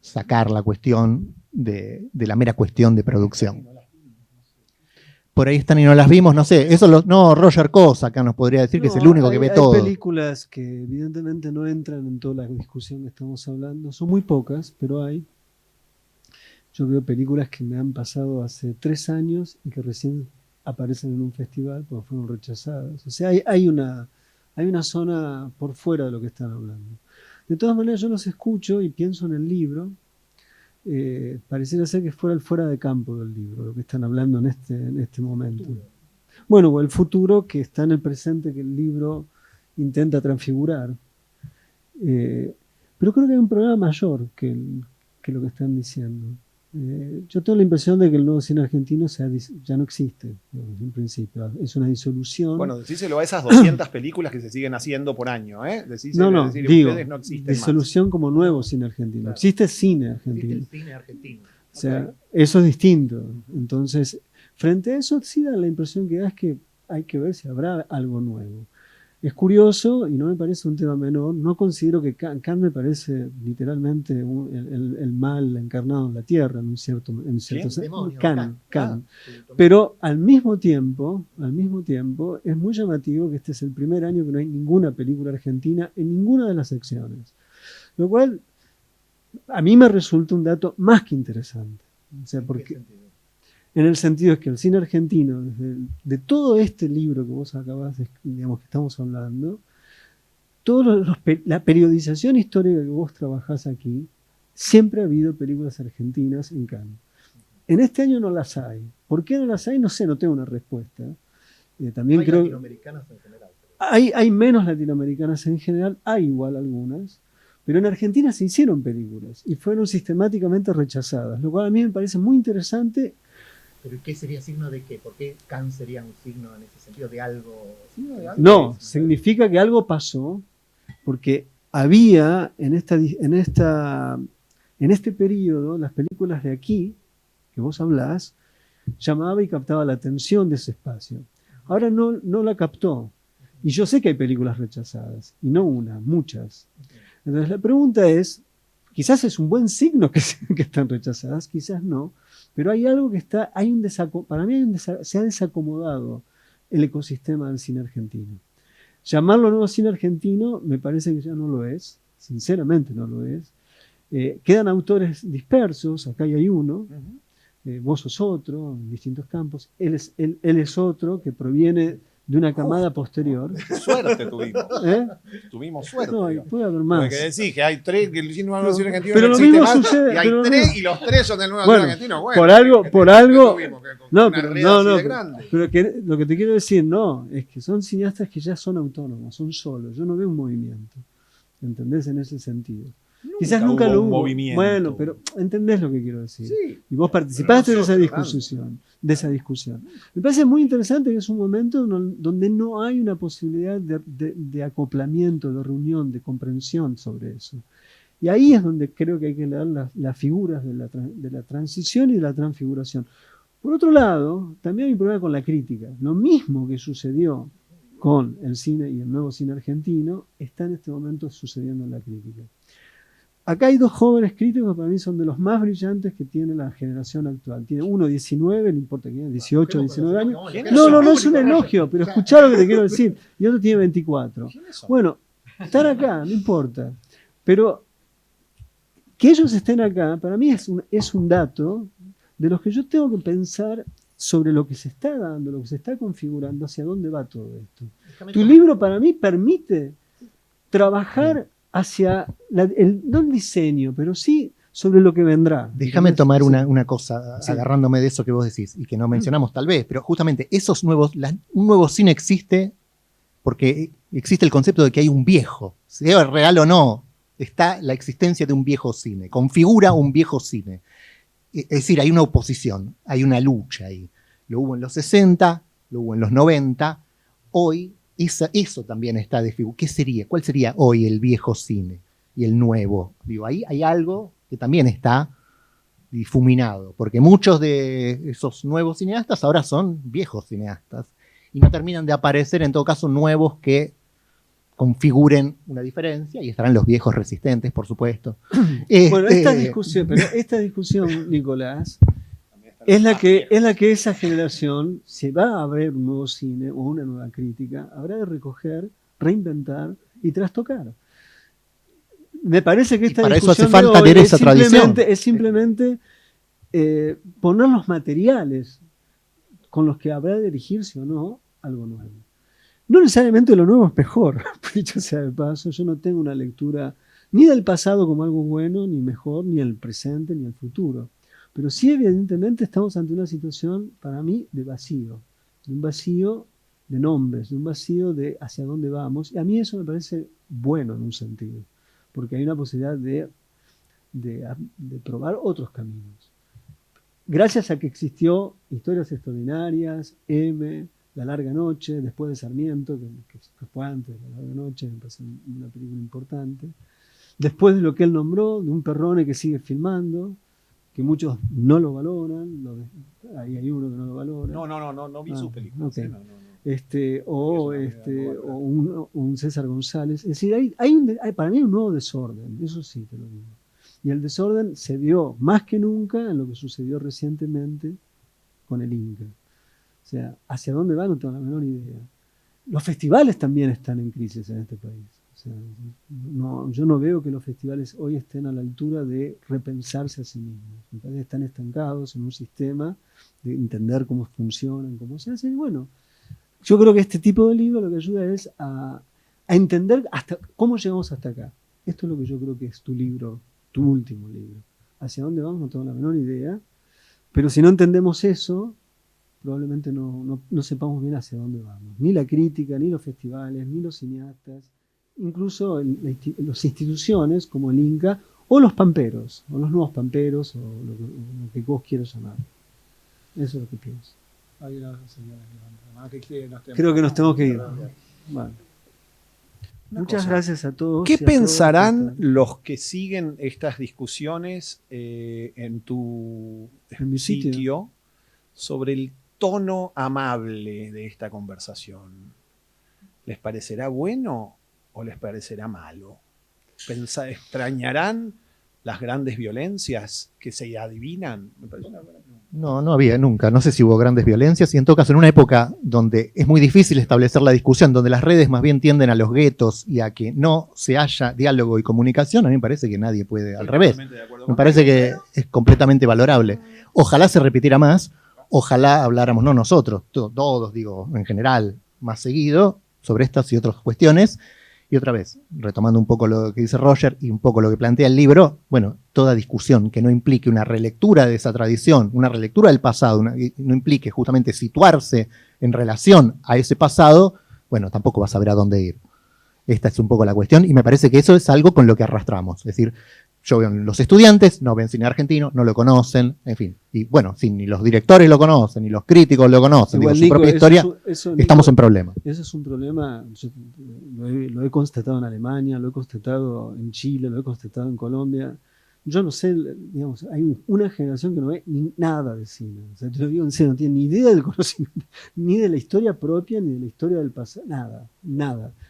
sacar la cuestión de la mera cuestión de producción. Por ahí están y no las vimos, no sé. No, Roger Cosa acá nos podría decir que es el único que ve todo. Hay películas que evidentemente no entran en toda la discusión que estamos hablando. Son muy pocas, pero hay. Yo veo películas que me han pasado hace 3 años y que recién aparecen en un festival porque fueron rechazadas. O sea, hay una zona por fuera de lo que están hablando. De todas maneras, yo los escucho y pienso en el libro. Pareciera ser que fuera el fuera de campo del libro, lo que están hablando en este momento. Bueno, o el futuro que está en el presente que el libro intenta transfigurar. Pero creo que hay un problema mayor que lo que están diciendo. Yo tengo la impresión de que el nuevo cine argentino ya no existe, digamos, en principio. Es una disolución. Bueno, decíselo a esas 200 películas que se siguen haciendo por año, ¿eh? Digo, ustedes no existen disolución como nuevo cine argentino. Claro. Existe cine argentino. Existe el cine argentino. O sea, eso es distinto. Entonces, frente a eso, sí da la impresión que da es que hay que ver si habrá algo nuevo. Es curioso y no me parece un tema menor. No considero que Kant me parece literalmente el mal encarnado en la tierra, en un cierto sentido. Demonio, Kant. Kant. Pero al mismo tiempo, es muy llamativo que este es el primer año que no hay ninguna película argentina en ninguna de las secciones. Lo cual a mí me resulta un dato más que interesante. O sea, porque en el sentido es que el cine argentino, de todo este libro que vos acabas de, digamos, que estamos hablando, la periodización histórica que vos trabajás aquí, siempre ha habido películas argentinas en Cannes. En este año no las hay. ¿Por qué no las hay? No sé, no tengo una respuesta. También creo latinoamericanas en general. hay menos latinoamericanas en general, hay igual algunas, pero en Argentina se hicieron películas y fueron sistemáticamente rechazadas, lo cual a mí me parece muy interesante. ¿Pero qué sería signo de qué? ¿Por qué Cannes sería un signo en ese sentido de algo? No, significa que algo pasó, porque había en este periodo, las películas de aquí, que vos hablás, llamaba y captaba la atención de ese espacio. Ahora no la captó. Y yo sé que hay películas rechazadas, y no una, muchas. Entonces la pregunta es, quizás es un buen signo que están rechazadas, quizás no, pero hay algo que está, para mí se ha desacomodado el ecosistema del cine argentino. Llamarlo nuevo cine argentino me parece que ya no lo es, sinceramente no lo es. Quedan autores dispersos, acá hay uno, vos sos otro, en distintos campos, él es otro que proviene de una camada posterior. Suerte tuvimos. Tuvimos suerte. No, digo. puede haber más. Porque decís que hay tres que el cine nuevo cine argentino pero no lo existe mismo más, sucede, y hay pero tres no. y los tres son del nuevo Bueno, cine argentino. Bueno, por algo, no, una pero red así de no, grande. pero que lo que te quiero decir no, es que son cineastas que ya son autónomos, son solos. Yo no veo un movimiento, ¿entendés? En ese sentido. Quizás nunca hubo lo un hubo. movimiento. Bueno, pero entendés lo que quiero decir. Sí. Y vos participaste de esa nosotros, discusión. Me parece muy interesante que es un momento donde no hay una posibilidad de acoplamiento, de reunión, de comprensión sobre eso. Y ahí es donde creo que hay que leer las figuras de la transición y de la transfiguración. Por otro lado, también hay un problema con la crítica. Lo mismo que sucedió con el cine y el nuevo cine argentino está en este momento sucediendo en la crítica. Acá hay dos jóvenes críticos que para mí son de los más brillantes que tiene la generación actual. Tiene uno 19, no importa quién, 18, 19 años. No es un elogio, pero escuchá lo que te quiero decir. Y otro tiene 24. Bueno, están acá, no importa. Pero que ellos estén acá, para mí es un dato de los que yo tengo que pensar sobre lo que se está dando, lo que se está configurando, hacia dónde va todo esto. Tu libro para mí permite trabajar hacia, no el diseño, pero sí sobre lo que vendrá. Déjame tomar una cosa, Sí. agarrándome de eso que vos decís, y que no mencionamos tal vez, pero justamente un nuevo cine existe porque existe el concepto de que hay un viejo, sea real o no, está la existencia de un viejo cine, configura un viejo cine. Es decir, hay una oposición, hay una lucha ahí. Lo hubo en los 60, lo hubo en los 90, hoy eso también está desfigurado. ¿Qué sería? ¿Cuál sería hoy el viejo cine y el nuevo? Digo, ahí hay algo que también está difuminado, porque muchos de esos nuevos cineastas ahora son viejos cineastas y no terminan de aparecer, en todo caso, nuevos que configuren una diferencia, y estarán los viejos resistentes, por supuesto. Bueno, esta discusión, Nicolás, es la que esa generación, se va a ver un nuevo cine o una nueva crítica, habrá de recoger, reinventar y trastocar. Me parece que esta para eso hace discusión falta de hoy leer esa tradición. es simplemente poner los materiales con los que habrá de dirigirse o no algo nuevo. No necesariamente lo nuevo es mejor, dicho sea de paso, yo no tengo una lectura ni del pasado como algo bueno, ni mejor, ni el presente, ni el futuro. Pero sí, evidentemente, estamos ante una situación, para mí, de vacío. De un vacío de nombres, de un vacío de hacia dónde vamos. Y a mí eso me parece bueno en un sentido, porque hay una posibilidad de probar otros caminos. Gracias a que existió Historias Extraordinarias, M, La Larga Noche, después de Sarmiento, que fue antes de La Larga Noche, me parece una película importante. Después de lo que él nombró, de un Perrone que sigue filmando, que muchos no lo valoran, ahí hay uno que no lo valora. No vi su película. Okay. No. O un César González. Es decir, hay para mí hay un nuevo desorden, eso sí te lo digo. Y el desorden se vio más que nunca en lo que sucedió recientemente con el Inca. O sea, hacia dónde va no tengo la menor idea. Los festivales también están en crisis en este país. O sea, yo no veo que los festivales hoy estén a la altura de repensarse a sí mismos. Me parece que están estancados en un sistema de entender cómo funcionan, cómo se hacen. Y bueno, yo creo que este tipo de libro lo que ayuda es a a entender hasta cómo llegamos hasta acá. Esto es lo que yo creo que es tu libro, tu último libro. Hacia dónde vamos no tengo la menor idea, pero si no entendemos eso, probablemente no sepamos bien hacia dónde vamos. Ni la crítica, ni los festivales, ni los cineastas, incluso las instituciones como el Inca, o los pamperos, o los nuevos pamperos, o lo que vos quieras llamar. Eso es lo que pienso. Hay una señora que levanta la mano, que Creo que nos tenemos que ir. Bueno. Una Muchas cosa. gracias a todos. ¿Qué y a todas pensarán que los que siguen estas discusiones en tu En mi sitio. sitio sobre el tono amable de esta conversación? ¿Les parecerá bueno o les parecerá malo? ¿Extrañarán las grandes violencias que se adivinan? Me parece una buena pregunta. No había nunca. No sé si hubo grandes violencias y en todo caso en una época donde es muy difícil establecer la discusión, donde las redes más bien tienden a los guetos y a que no se haya diálogo y comunicación, a mí me parece que nadie puede, al revés. Totalmente de acuerdo Me con parece Pedro. que es completamente valorable. Ojalá se repitiera más, ojalá habláramos, no nosotros, todos digo, en general, más seguido sobre estas y otras cuestiones. Y otra vez, retomando un poco lo que dice Roger y un poco lo que plantea el libro, bueno, toda discusión que no implique una relectura de esa tradición, una relectura del pasado, no implique justamente situarse en relación a ese pasado, bueno, tampoco vas a saber a dónde ir. Esta es un poco la cuestión y me parece que eso es algo con lo que arrastramos. Es decir, yo veo los estudiantes, no ven cine argentino, no lo conocen, en fin. Y bueno, si ni los directores lo conocen, ni los críticos lo conocen, Igual, digo, su Nico, propia eso historia, Nico, estamos en problemas. Eso es un problema, yo lo he constatado en Alemania, lo he constatado en Chile, lo he constatado en Colombia. Yo no sé, digamos, hay una generación que no ve nada de cine. O sea, te lo digo en serio, no tiene ni idea del conocimiento, ni de la historia propia, ni de la historia del pasado, nada.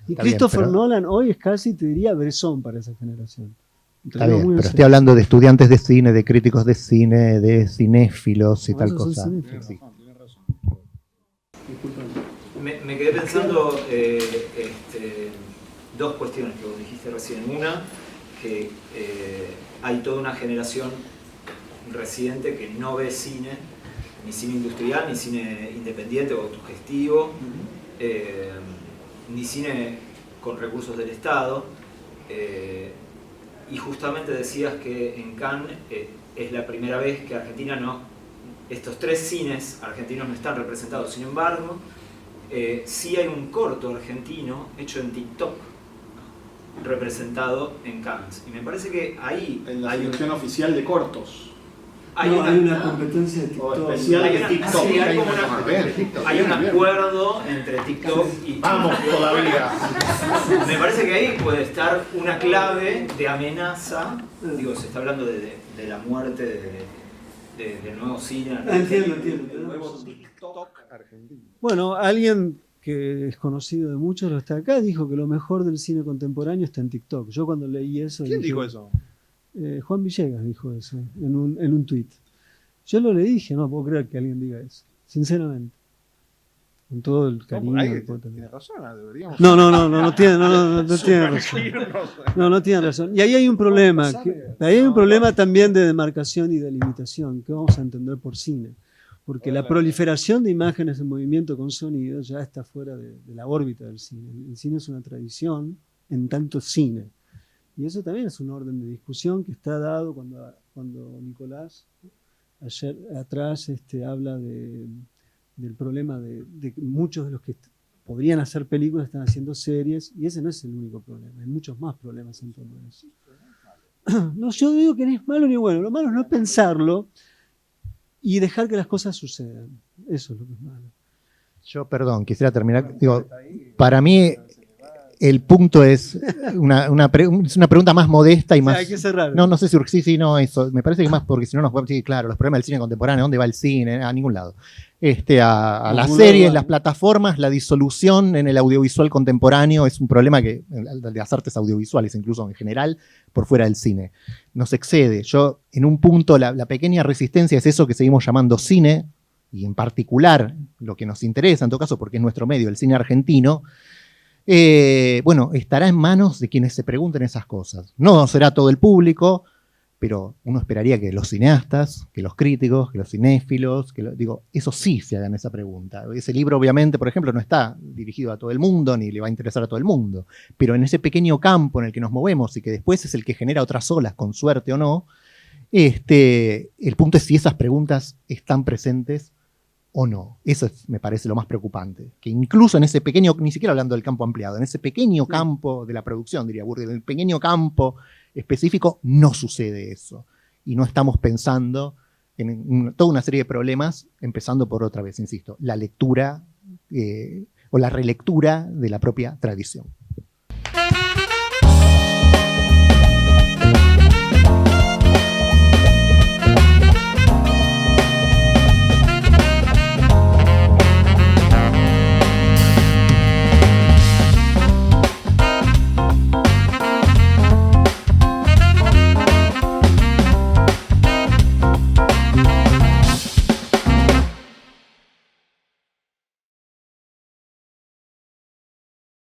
Y Está bien, Christopher pero- Nolan hoy es casi, te diría, Bresson para esa generación. Te lo Está digo bien, muy en pero serio. estoy hablando de estudiantes de cine, de críticos de cine, de cinéfilos y No, tal esos son cosa. cinéfilos. Sí. Me quedé pensando dos cuestiones que vos dijiste recién. Una, que hay toda una generación residente que no ve cine, ni cine industrial, ni cine independiente o autogestivo, ni cine con recursos del Estado. Y justamente decías que en Cannes es la primera vez que Argentina estos tres cines argentinos no están representados. Sin embargo, sí hay un corto argentino hecho en TikTok representado en Cannes. Y me parece que ahí En la hay selección oficial de cortos. hay No, una- hay una competencia de O TikTok. especial hay de una- TikTok. sí, hay Hay como una- una- bien, TikTok, hay un bien, bien. acuerdo entre TikTok y Vamos todavía. Me parece que ahí puede estar una clave de amenaza. Digo, se está hablando de la muerte del nuevo cine. Entiendo. El nuevo TikTok argentino. Bueno, alguien que es conocido de muchos, lo está acá, dijo que lo mejor del cine contemporáneo está en TikTok. Yo cuando leí eso... ¿Quién dije, dijo eso? Juan Villegas dijo eso en un tuit. Yo lo leí y dije, no puedo creer que alguien diga eso, sinceramente. Con todo el cariño. Ahí que puedo tiene tener. razón, deberíamos. No tiene, no tiene razón. No tiene razón. Y ahí hay un problema. Ahí hay un problema también de demarcación y de limitación que vamos a entender por cine. Porque la proliferación de imágenes en movimiento con sonido ya está fuera de la órbita del cine. El cine es una tradición en tanto cine. Y eso también es un orden de discusión que está dado cuando Nicolás ayer atrás habla del problema de que muchos de los que podrían hacer películas están haciendo series, y ese no es el único problema, hay muchos más problemas en torno a eso. No, yo digo que ni es malo ni bueno, lo malo es no pensarlo y dejar que las cosas sucedan. Eso es lo que es malo. Yo, perdón, quisiera terminar. Digo, para mí el punto es es una pregunta más modesta y O sea, más... hay que cerrar. No sé si sí, no, eso. Me parece que más porque si no nos podemos decir, claro, los problemas del cine contemporáneo, ¿dónde va el cine? A ningún lado. A las Ningún series, lado. las plataformas, la disolución en el audiovisual contemporáneo es un problema que, de las artes audiovisuales, incluso en general, por fuera del cine. Nos excede. Yo, en un punto, la pequeña resistencia es eso que seguimos llamando cine, y en particular, lo que nos interesa, en todo caso, porque es nuestro medio, el cine argentino. Bueno, estará en manos de quienes se pregunten esas cosas. No será todo el público, pero uno esperaría que los cineastas, que los críticos, que los cinéfilos, eso sí se hagan esa pregunta. Ese libro, obviamente, por ejemplo, no está dirigido a todo el mundo, ni le va a interesar a todo el mundo, pero en ese pequeño campo en el que nos movemos y que después es el que genera otras olas, con suerte o no, el punto es si esas preguntas están presentes o no. Eso me parece lo más preocupante. Que incluso en ese pequeño, ni siquiera hablando del campo ampliado, en ese pequeño campo de la producción, diría Bourdieu, en el pequeño campo específico no sucede eso. Y no estamos pensando en toda una serie de problemas, empezando por otra vez, insisto, la lectura o la relectura de la propia tradición.